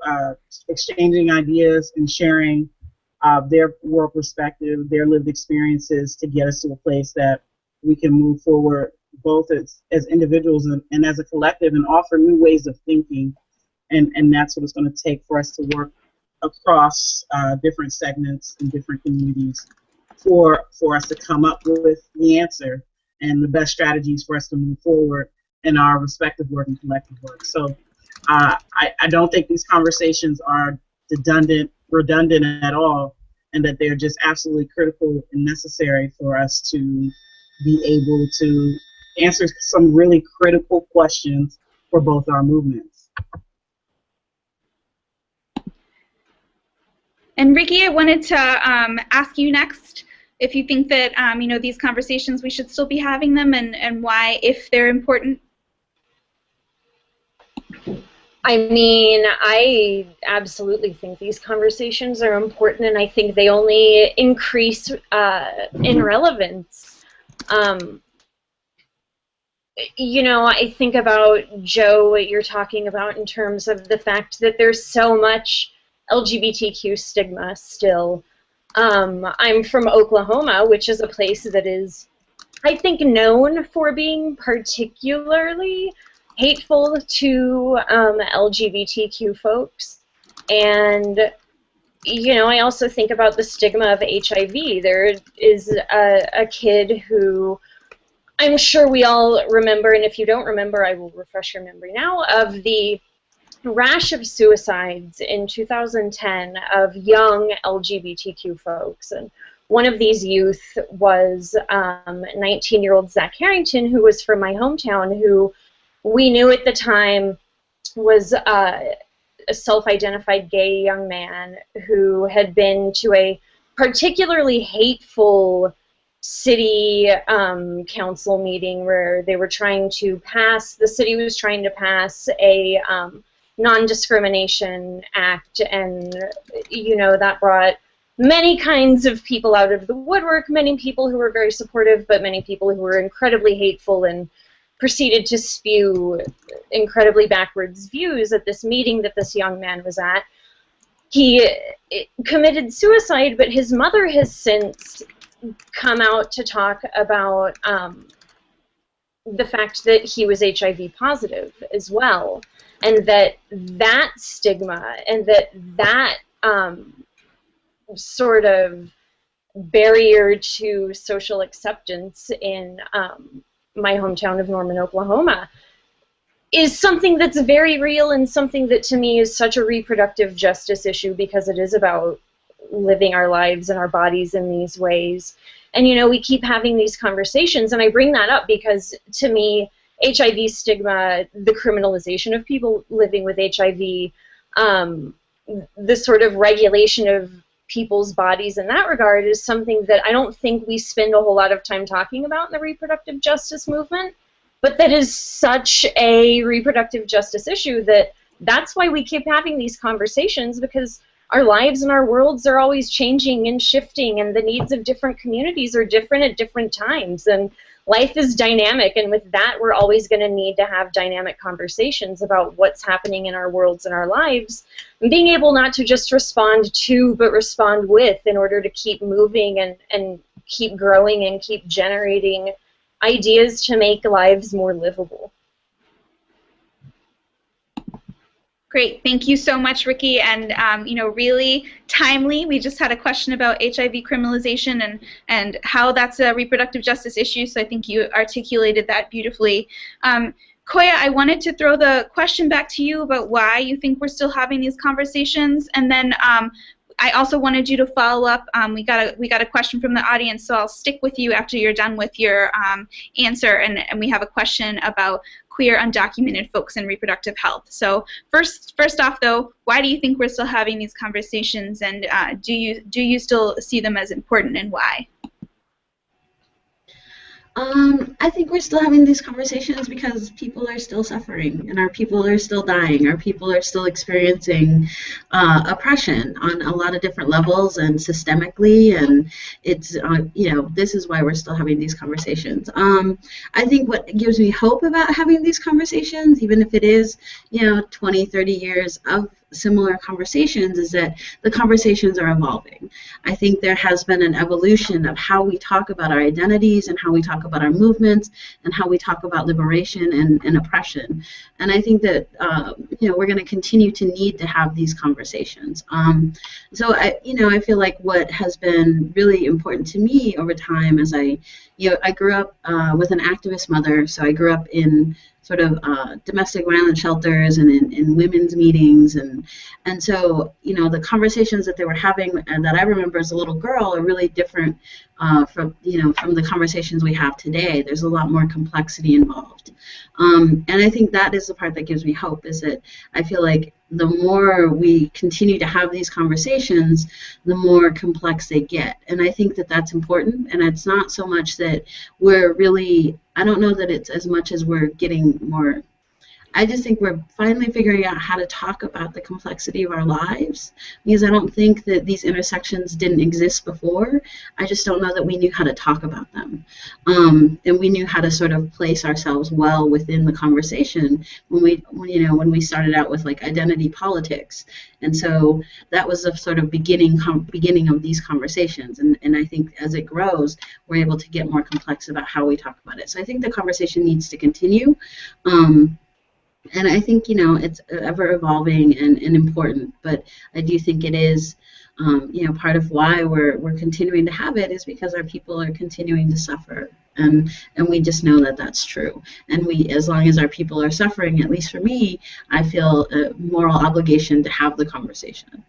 exchanging ideas and sharing their world perspective, their lived experiences to get us to a place that we can move forward both as individuals and as a collective and offer new ways of thinking. And that's what it's going to take for us to work across different segments and different communities for us to come up with the answer and the best strategies for us to move forward in our respective work and collective work. So I don't think these conversations are redundant at all, and that they're just absolutely critical and necessary for us to be able to answer some really critical questions for both our movements. And Ricky, I wanted to ask you next if you think that you know, these conversations, we should still be having them, and why, if they're important. I mean, I absolutely think these conversations are important, and I think they only increase in relevance. You know, I think about, Joe, what you're talking about in terms of the fact that there's so much LGBTQ stigma still. I'm from Oklahoma, which is a place that is, I think, known for being particularly hateful to LGBTQ folks. And, you know, I also think about the stigma of HIV. There is a kid who I'm sure we all remember, and if you don't remember, I will refresh your memory now, of the rash of suicides in 2010 of young LGBTQ folks. And one of these youth was 19-year-old Zach Harrington, who was from my hometown, who we knew at the time was a self-identified gay young man who had been to a particularly hateful city council meeting where they were trying to pass, the city was trying to pass a non-discrimination act, and you know, that brought many kinds of people out of the woodwork, many people who were very supportive, but many people who were incredibly hateful and proceeded to spew incredibly backwards views at this meeting that this young man was at. He committed suicide, but his mother has since come out to talk about the fact that he was HIV positive as well, and that stigma and that sort of barrier to social acceptance in my hometown of Norman, Oklahoma, is something that's very real and something that to me is such a reproductive justice issue, because it is about living our lives and our bodies in these ways. And you know, we keep having these conversations, and I bring that up because to me, HIV stigma, the criminalization of people living with HIV, the sort of regulation of people's bodies in that regard is something that I don't think we spend a whole lot of time talking about in the reproductive justice movement, but that is such a reproductive justice issue that's why we keep having these conversations, because our lives and our worlds are always changing and shifting, and the needs of different communities are different at different times, and life is dynamic, and with that we're always going to need to have dynamic conversations about what's happening in our worlds and our lives, and being able not to just respond to but respond with, in order to keep moving and keep growing and keep generating ideas to make lives more livable. Great, thank you so much, Ricky, and you know, really timely. We just had a question about HIV criminalization and how that's a reproductive justice issue, so I think you articulated that beautifully. Koya, I wanted to throw the question back to you about why you think we're still having these conversations, and then I also wanted you to follow up. We got a question from the audience, so I'll stick with you after you're done with your answer, and we have a question about queer undocumented folks in reproductive health. So first off, though, why do you think we're still having these conversations, and do you still see them as important, and why? I think we're still having these conversations because people are still suffering, and our people are still dying. Our people are still experiencing oppression on a lot of different levels and systemically, and it's you know, this is why we're still having these conversations. I think what gives me hope about having these conversations, even if it is, you know, 20, 30 years of similar conversations, is that the conversations are evolving. I think there has been an evolution of how we talk about our identities and how we talk about our movements and how we talk about liberation and oppression. And I think that you know, we're going to continue to need to have these conversations. So I feel like what has been really important to me over time is I grew up with an activist mother, so I grew up in sort of domestic violence shelters and in women's meetings, and so, you know, the conversations that they were having and that I remember as a little girl are really different from the conversations we have today. There's a lot more complexity involved, and I think that is the part that gives me hope, is that I feel like the more we continue to have these conversations, the more complex they get. And I think that that's important, and it's not so much that we're really, I don't know that it's as much as we're getting more, I just think we're finally figuring out how to talk about the complexity of our lives, because I don't think that these intersections didn't exist before. I just don't know that we knew how to talk about them. And we knew how to sort of place ourselves well within the conversation when we started out with like identity politics. And so that was the sort of beginning of these conversations. And I think as it grows, we're able to get more complex about how we talk about it. So I think the conversation needs to continue. And I think, you know, it's ever evolving and important, but I do think it is, you know, part of why we're continuing to have it is because our people are continuing to suffer and we just know that that's true. And we, as long as our people are suffering, at least for me, I feel a moral obligation to have the conversation.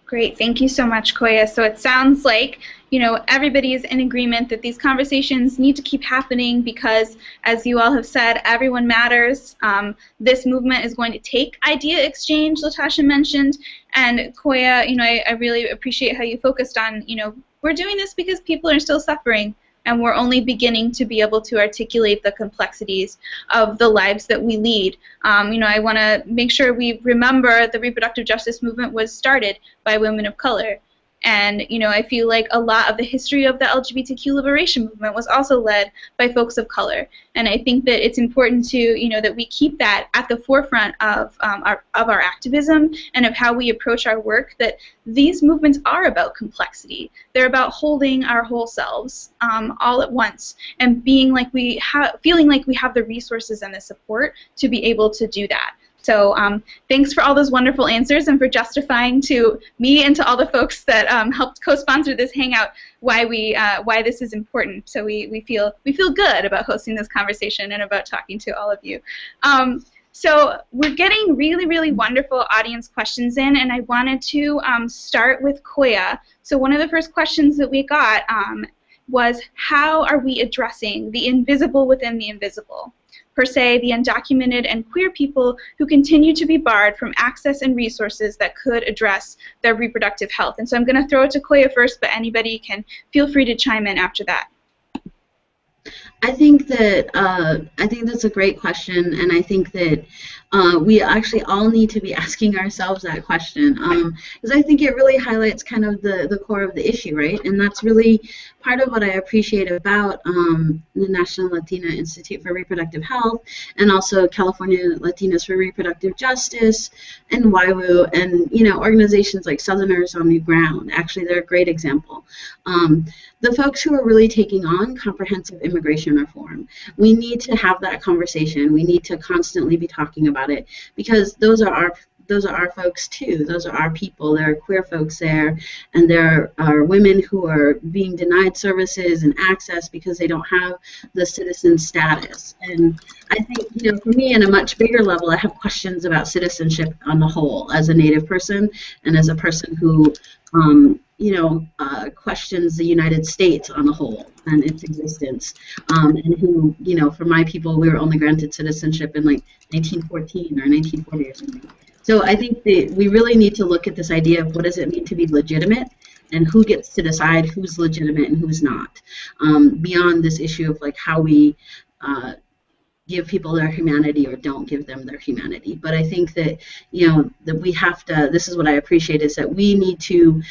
Great, thank you so much, Koya. So it sounds like, you know, everybody is in agreement that these conversations need to keep happening because, as you all have said, everyone matters. This movement is going to take idea exchange, Latasha mentioned, and Koya, you know, I really appreciate how you focused on, you know, we're doing this because people are still suffering, and we're only beginning to be able to articulate the complexities of the lives that we lead. You know, I want to make sure we remember the reproductive justice movement was started by women of color. And, you know, I feel like a lot of the history of the LGBTQ liberation movement was also led by folks of color. And I think that it's important to, you know, that we keep that at the forefront of our activism and of how we approach our work, that these movements are about complexity. They're about holding our whole selves all at once and feeling like we have the resources and the support to be able to do that. So thanks for all those wonderful answers and for justifying to me and to all the folks that helped co-sponsor this Hangout why this is important. So we feel good about hosting this conversation and about talking to all of you. So we're getting really, really wonderful audience questions in, and I wanted to start with Koya. So one of the first questions that we got was, how are we addressing the invisible within the invisible? Per se, the undocumented and queer people who continue to be barred from access and resources that could address their reproductive health. And so I'm going to throw it to Koya first, but anybody can feel free to chime in after that. I think that's a great question, and I think that we actually all need to be asking ourselves that question, because I think it really highlights kind of the core of the issue, right? And that's really part of what I appreciate about the National Latina Institute for Reproductive Health, and also California Latinas for Reproductive Justice, and YWU, and, you know, organizations like Southerners on New Ground. Actually, they're a great example. The folks who are really taking on comprehensive immigration reform, we need to have that conversation. We need to constantly be talking about it, because those are our folks too. Those are our people. There are queer folks there, and there are women who are being denied services and access because they don't have the citizen status. And I think, you know, for me, on a much bigger level, I have questions about citizenship on the whole, as a Native person and as a person who you know, questions the United States on the whole and its existence, and who, you know, for my people, we were only granted citizenship in like 1914 or 1940 or something. So I think that we really need to look at this idea of what does it mean to be legitimate, and who gets to decide who's legitimate and who's not, beyond this issue of like how we give people their humanity or don't give them their humanity. But I think that, you know, that we have to, this is what I appreciate, is that we need to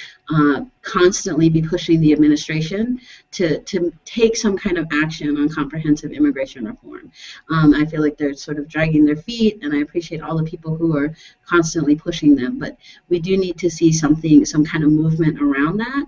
constantly be pushing the administration to take some kind of action on comprehensive immigration reform. I feel like they're sort of dragging their feet, and I appreciate all the people who are constantly pushing them, but we do need to see some kind of movement around that.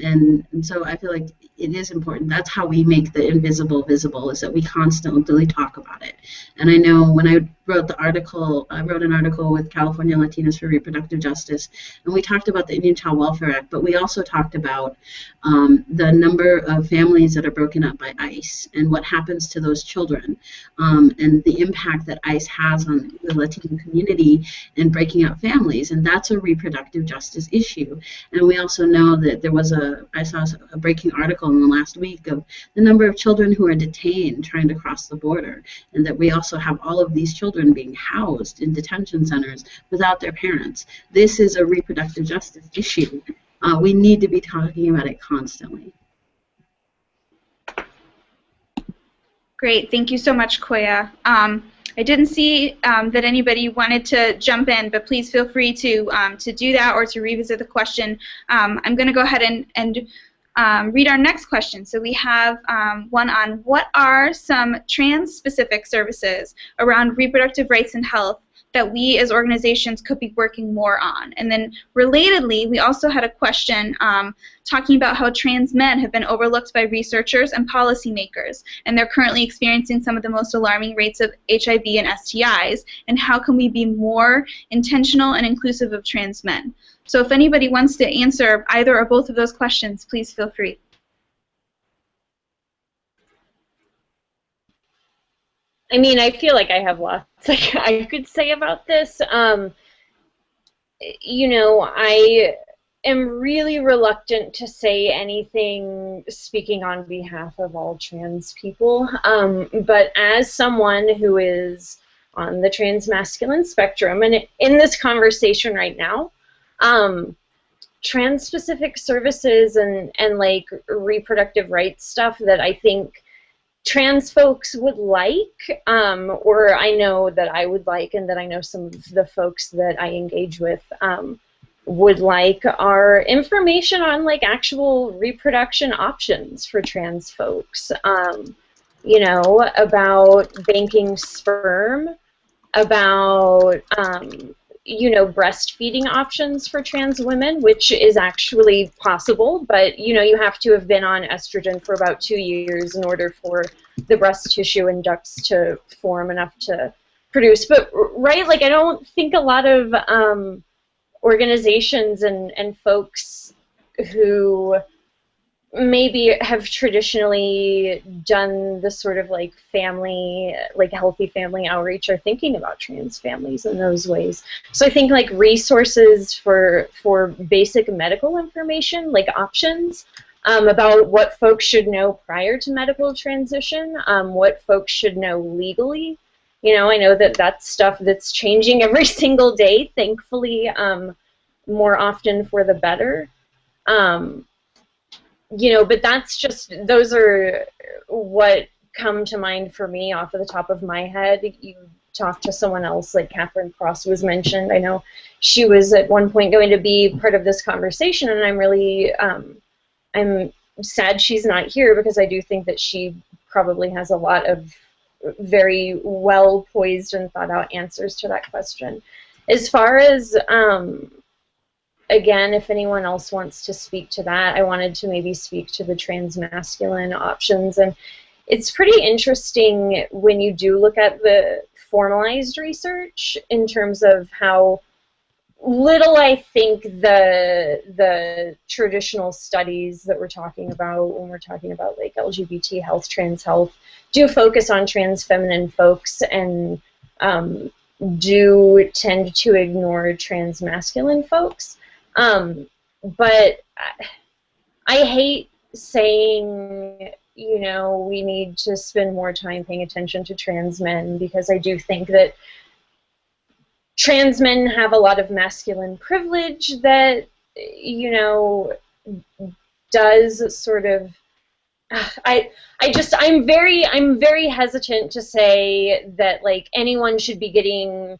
And so I feel like it is important. That's how we make the invisible visible, is that we constantly talk about it. And I know when I wrote the article, I wrote an article with California Latinas for Reproductive Justice, and we talked about the Indian Child Welfare Act, but we also talked about the number of families that are broken up by ICE and what happens to those children, and the impact that ICE has on the Latino community in breaking up families, and that's a reproductive justice issue. And we also know that there was I saw a breaking article in the last week of the number of children who are detained trying to cross the border, and that we also have all of these children being housed in detention centers without their parents. This is a reproductive justice issue. We need to be talking about it constantly. Great, thank you so much, Koya. I didn't see that anybody wanted to jump in, but please feel free to do that or to revisit the question. I'm going to go ahead and read our next question. So we have one on, what are some trans-specific services around reproductive rights and health that we as organizations could be working more on? And then relatedly, we also had a question talking about how trans men have been overlooked by researchers and policymakers, and they're currently experiencing some of the most alarming rates of HIV and STIs, and how can we be more intentional and inclusive of trans men? So if anybody wants to answer either or both of those questions, please feel free. I mean, I feel like I have lots like I could say about this. You know, I am really reluctant to say anything speaking on behalf of all trans people, but as someone who is on the transmasculine spectrum and in this conversation right now, trans-specific services and like reproductive rights stuff that I think trans folks would like, or I know that I would like, and that I know some of the folks that I engage with would like, are information on like actual reproduction options for trans folks. You know, about banking sperm, about you know, breastfeeding options for trans women, which is actually possible, but you know, you have to have been on estrogen for about 2 years in order for the breast tissue and ducts to form enough to produce. But right, like I don't think a lot of organizations and folks who maybe have traditionally done the sort of like family, like healthy family outreach, are thinking about trans families in those ways. So I think like resources for basic medical information, like options about what folks should know prior to medical transition, what folks should know legally. You know, I know that that's stuff that's changing every single day, thankfully, more often for the better. You know, but that's just, those are what come to mind for me off of the top of my head. You talk to someone else, like Catherine Cross was mentioned. I know she was at one point going to be part of this conversation, and I'm really, I'm sad she's not here, because I do think that she probably has a lot of very well poised and thought out answers to that question. As far as again, if anyone else wants to speak to that, I wanted to maybe speak to the transmasculine options. And it's pretty interesting when you do look at the formalized research in terms of how little I think the traditional studies that we're talking about when we're talking about like LGBT health, trans health, do focus on trans feminine folks and do tend to ignore transmasculine folks. But I hate saying, you know, we need to spend more time paying attention to trans men, because I do think that trans men have a lot of masculine privilege that, you know, does sort of, I'm very hesitant to say that like anyone should be getting,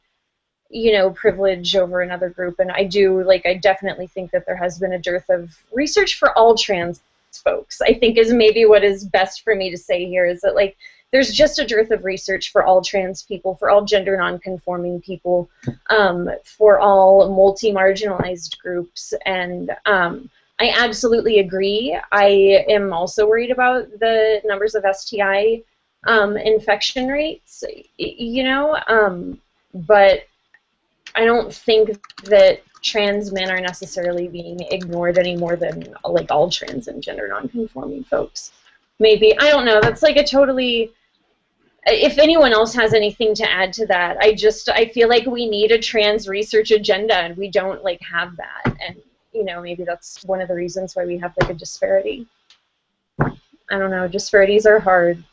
you know, privilege over another group. And I definitely think that there has been a dearth of research for all trans folks, I think is maybe what is best for me to say here, is that like there's just a dearth of research for all trans people, for all gender non-conforming people, for all multi-marginalized groups. And I absolutely agree. I am also worried about the numbers of STI infection rates, you know, but I don't think that trans men are necessarily being ignored any more than like all trans and gender non-conforming folks. Maybe, I don't know, that's like a totally, if anyone else has anything to add to that, I feel like we need a trans research agenda, and we don't like have that, and you know, maybe that's one of the reasons why we have like a disparity. I don't know, disparities are hard.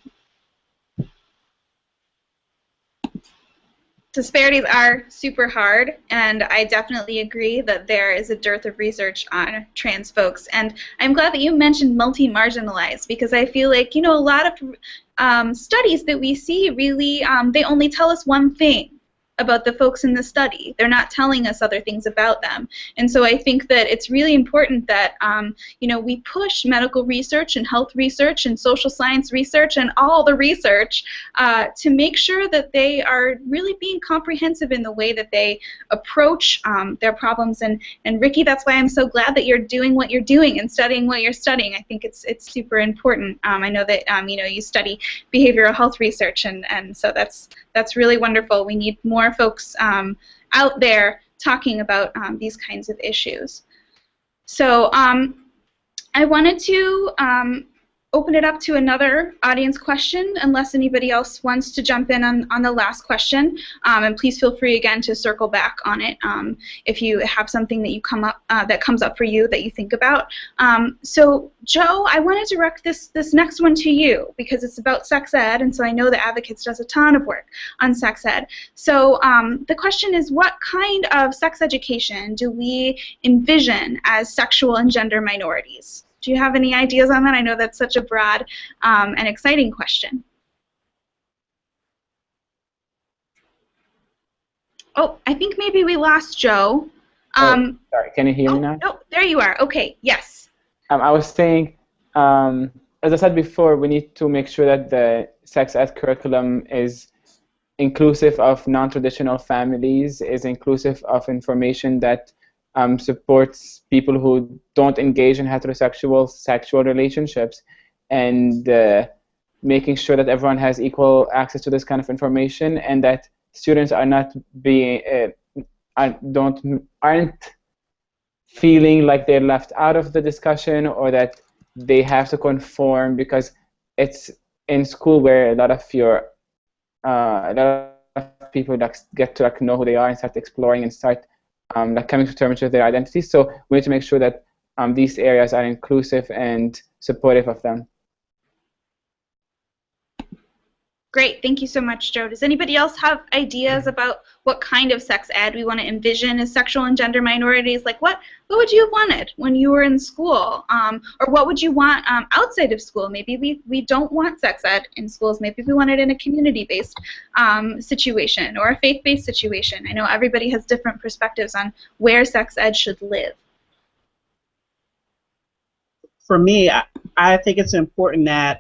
Disparities are super hard, and I definitely agree that there is a dearth of research on trans folks. And I'm glad that you mentioned multi-marginalized, because I feel like, you know, a lot of studies that we see really, they only tell us one thing about the folks in the study. They're not telling us other things about them. And so I think that it's really important that you know, we push medical research and health research and social science research and all the research to make sure that they are really being comprehensive in the way that they approach their problems. And Ricky, that's why I'm so glad that you're doing what you're doing and studying what you're studying. I think it's super important. I know that you know, you study behavioral health research, and so that's really wonderful. We need more folks out there talking about these kinds of issues. So I wanted to open it up to another audience question unless anybody else wants to jump in on the last question. And please feel free again to circle back on it if you have something that you that comes up for you that you think about. So Joe, I want to direct this next one to you because it's about sex ed, and so I know that Advocates does a ton of work on sex ed. So the question is, what kind of sex education do we envision as sexual and gender minorities? Do you have any ideas on that? I know that's such a broad and exciting question. Oh, I think maybe we lost Joe. Sorry, can you hear me now? Oh, there you are. Okay, yes. I was saying, as I said before, we need to make sure that the sex ed curriculum is inclusive of non-traditional families, is inclusive of information that supports people who don't engage in heterosexual sexual relationships, and making sure that everyone has equal access to this kind of information, and that students are not aren't feeling like they're left out of the discussion or that they have to conform, because it's in school where a lot of people get to know who they are and start exploring and start coming to terms with their identities. So we need to make sure that these areas are inclusive and supportive of them. Great, thank you so much, Joe. Does anybody else have ideas about what kind of sex ed we want to envision as sexual and gender minorities? Like what would you have wanted when you were in school? Or what would you want outside of school? Maybe we don't want sex ed in schools. Maybe we want it in a community-based situation or a faith-based situation. I know everybody has different perspectives on where sex ed should live. For me, I think it's important that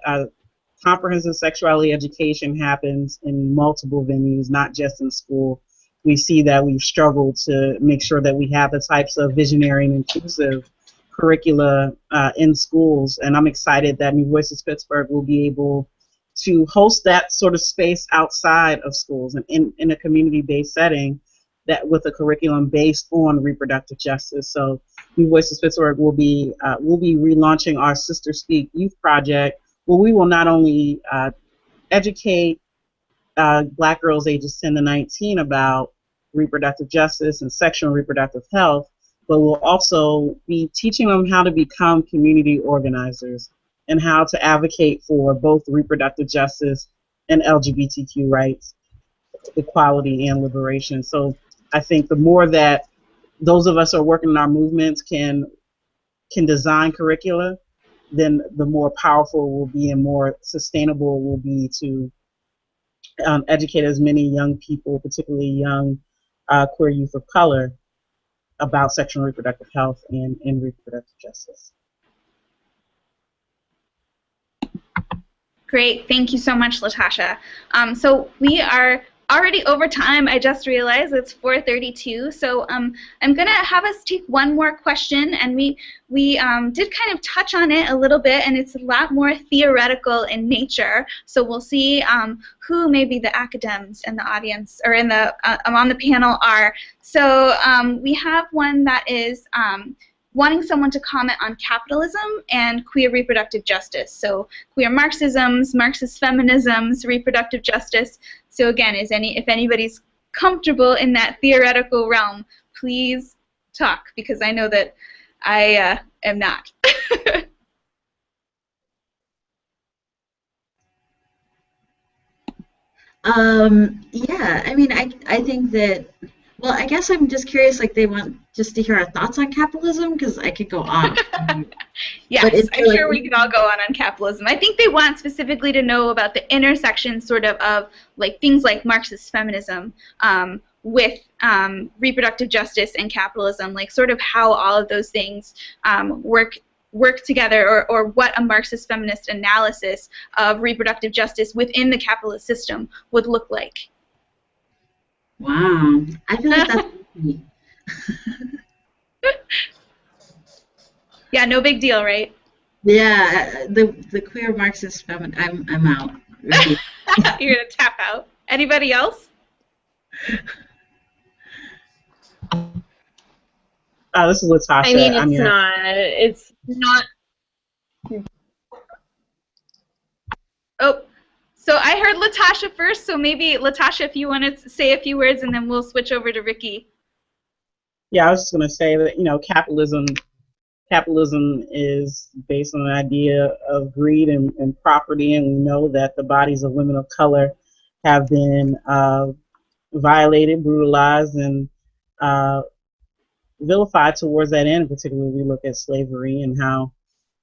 comprehensive sexuality education happens in multiple venues, not just in school. We see that we've struggled to make sure that we have the types of visionary and inclusive curricula in schools, and I'm excited that New Voices Pittsburgh will be able to host that sort of space outside of schools and in a community-based setting that with a curriculum based on reproductive justice. So New Voices Pittsburgh will be relaunching our Sister Speak Youth Project, where we will not only educate Black girls ages 10 to 19 about reproductive justice and sexual and reproductive health, but we'll also be teaching them how to become community organizers and how to advocate for both reproductive justice and LGBTQ rights, equality, and liberation. So I think the more that those of us who are working in our movements can design curricula, then the more powerful we'll be and more sustainable we'll be to educate as many young people, particularly young queer youth of color, about sexual and reproductive health and reproductive justice. Great, thank you so much, Latasha. So we are already over time. I just realized it's 4:32. So I'm gonna have us take one more question, and we did kind of touch on it a little bit, and it's a lot more theoretical in nature. So we'll see who maybe the academics in the audience or in the on the panel are. So we have one that is wanting someone to comment on capitalism and queer reproductive justice. So queer Marxisms, Marxist feminisms, reproductive justice. So again, if anybody's comfortable in that theoretical realm, please talk, because I know that I am not. Yeah, I mean, I think that, well, I guess I'm just curious, like, they want just to hear our thoughts on capitalism, because I could go off. Yes, I'm sure we could all go on capitalism. I think they want specifically to know about the intersection sort of like things like Marxist feminism with reproductive justice and capitalism, like sort of how all of those things work together, or what a Marxist feminist analysis of reproductive justice within the capitalist system would look like. Wow, I feel like that's me. Yeah, no big deal, right? Yeah, the queer Marxist feminist, I'm out. Really. You're gonna tap out. Anybody else? This is Latasha. I mean, it's not. I heard Latasha first, so maybe Latasha, if you want to say a few words, and then we'll switch over to Ricky. Yeah, I was just going to say that, capitalism is based on an idea of greed and property, and we know that the bodies of women of color have been violated, brutalized, and vilified towards that end. Particularly, we look at slavery and how,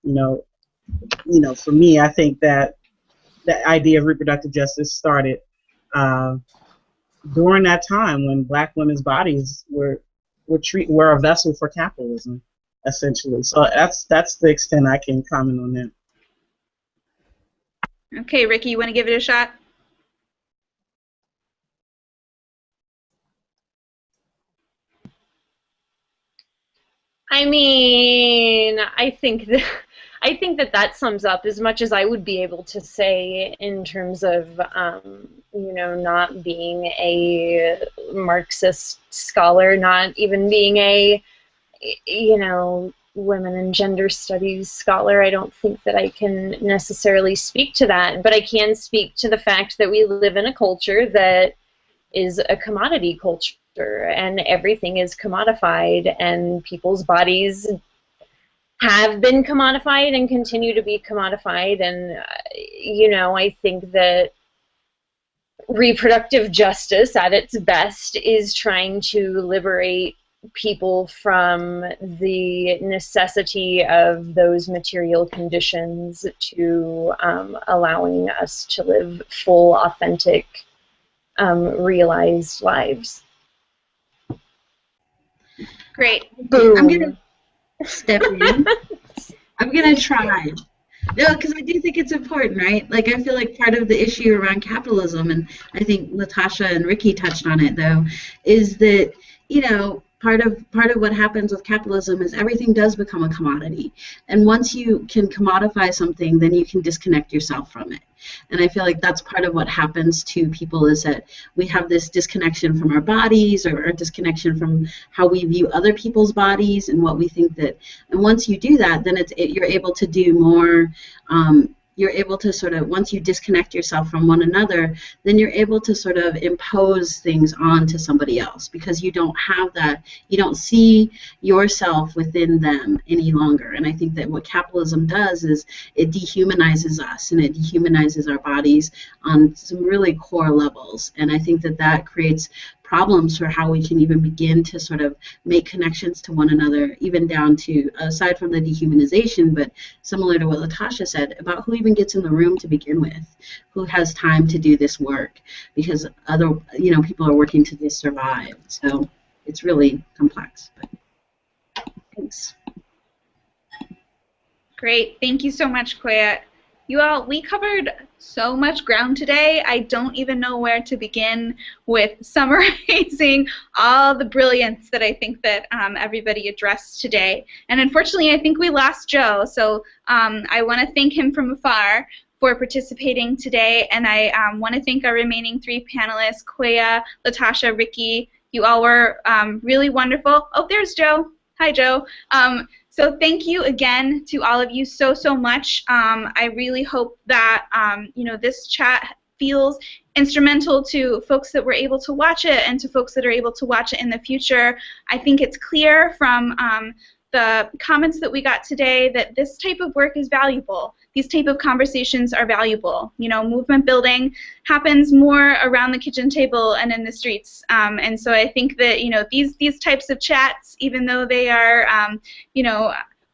for me, I think that the idea of reproductive justice started during that time when Black women's bodies were a vessel for capitalism, essentially. So that's the extent I can comment on that. Okay, Ricky, you want to give it a shot? I mean, I think that sums up as much as I would be able to say in terms of, not being a Marxist scholar, not even being a, women and gender studies scholar. I don't think that I can necessarily speak to that, but I can speak to the fact that we live in a culture that is a commodity culture, and everything is commodified, and people's bodies have been commodified and continue to be commodified. And I think that reproductive justice at its best is trying to liberate people from the necessity of those material conditions to allowing us to live full, authentic, realized lives. Great. Boom. I'm going to step in. I'm going to try. No, because I do think it's important, right? Like, I feel like part of the issue around capitalism, and I think Latasha and Ricky touched on it, though, is that, part of what happens with capitalism is everything does become a commodity. And once you can commodify something, then you can disconnect yourself from it. And I feel like that's part of what happens to people, is that we have this disconnection from our bodies, or a disconnection from how we view other people's bodies and what we think that. And once you do that, then you're able to do more. You're able to sort of, once you disconnect yourself from one another, then you're able to sort of impose things onto somebody else, because you don't have that, you don't see yourself within them any longer. And I think that what capitalism does is it dehumanizes us, and it dehumanizes our bodies on some really core levels. And I think that that creates problems for how we can even begin to sort of make connections to one another, even down to, aside from the dehumanization, but similar to what Latasha said, about who even gets in the room to begin with, who has time to do this work, because other, people are working to just survive. So it's really complex. But thanks. Great. Thank you so much, Koya. You all, we covered so much ground today. I don't even know where to begin with summarizing all the brilliance that I think that everybody addressed today. And unfortunately, I think we lost Joe, so I want to thank him from afar for participating today, and I want to thank our remaining 3 panelists, Koya, Latasha, Ricky. You all were really wonderful. Oh, there's Joe. Hi, Joe. So thank you again to all of you so much. I really hope that this chat feels instrumental to folks that were able to watch it, and to folks that are able to watch it in the future. I think it's clear from the comments that we got today that this type of work is valuable. These type of conversations are valuable. Movement building happens more around the kitchen table and in the streets. And so I think that these types of chats, even though they are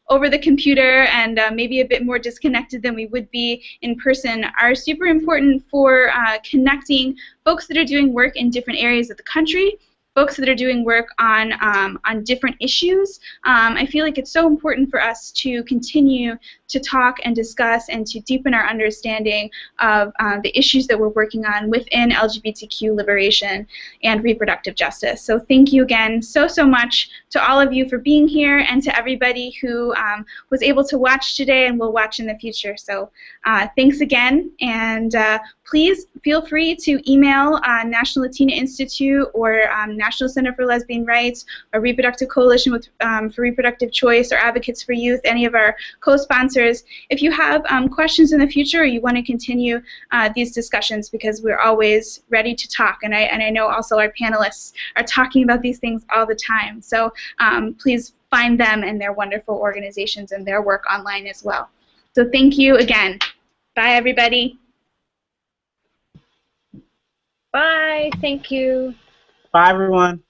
over the computer and maybe a bit more disconnected than we would be in person, are super important for connecting folks that are doing work in different areas of the country, folks that are doing work on different issues. I feel like it's so important for us to continue to talk and discuss and to deepen our understanding of the issues that we're working on within LGBTQ liberation and reproductive justice. So thank you again so much to all of you for being here, and to everybody who was able to watch today and will watch in the future. So thanks again, and please feel free to email National Latina Institute or National Center for Lesbian Rights or Reproductive Coalition for Reproductive Choice or Advocates for Youth, any of our co-sponsors, if you have questions in the future or you want to continue these discussions, because we're always ready to talk. And I know also our panelists are talking about these things all the time. So please find them and their wonderful organizations and their work online as well. So thank you again. Bye, everybody. Bye. Thank you. Bye, everyone.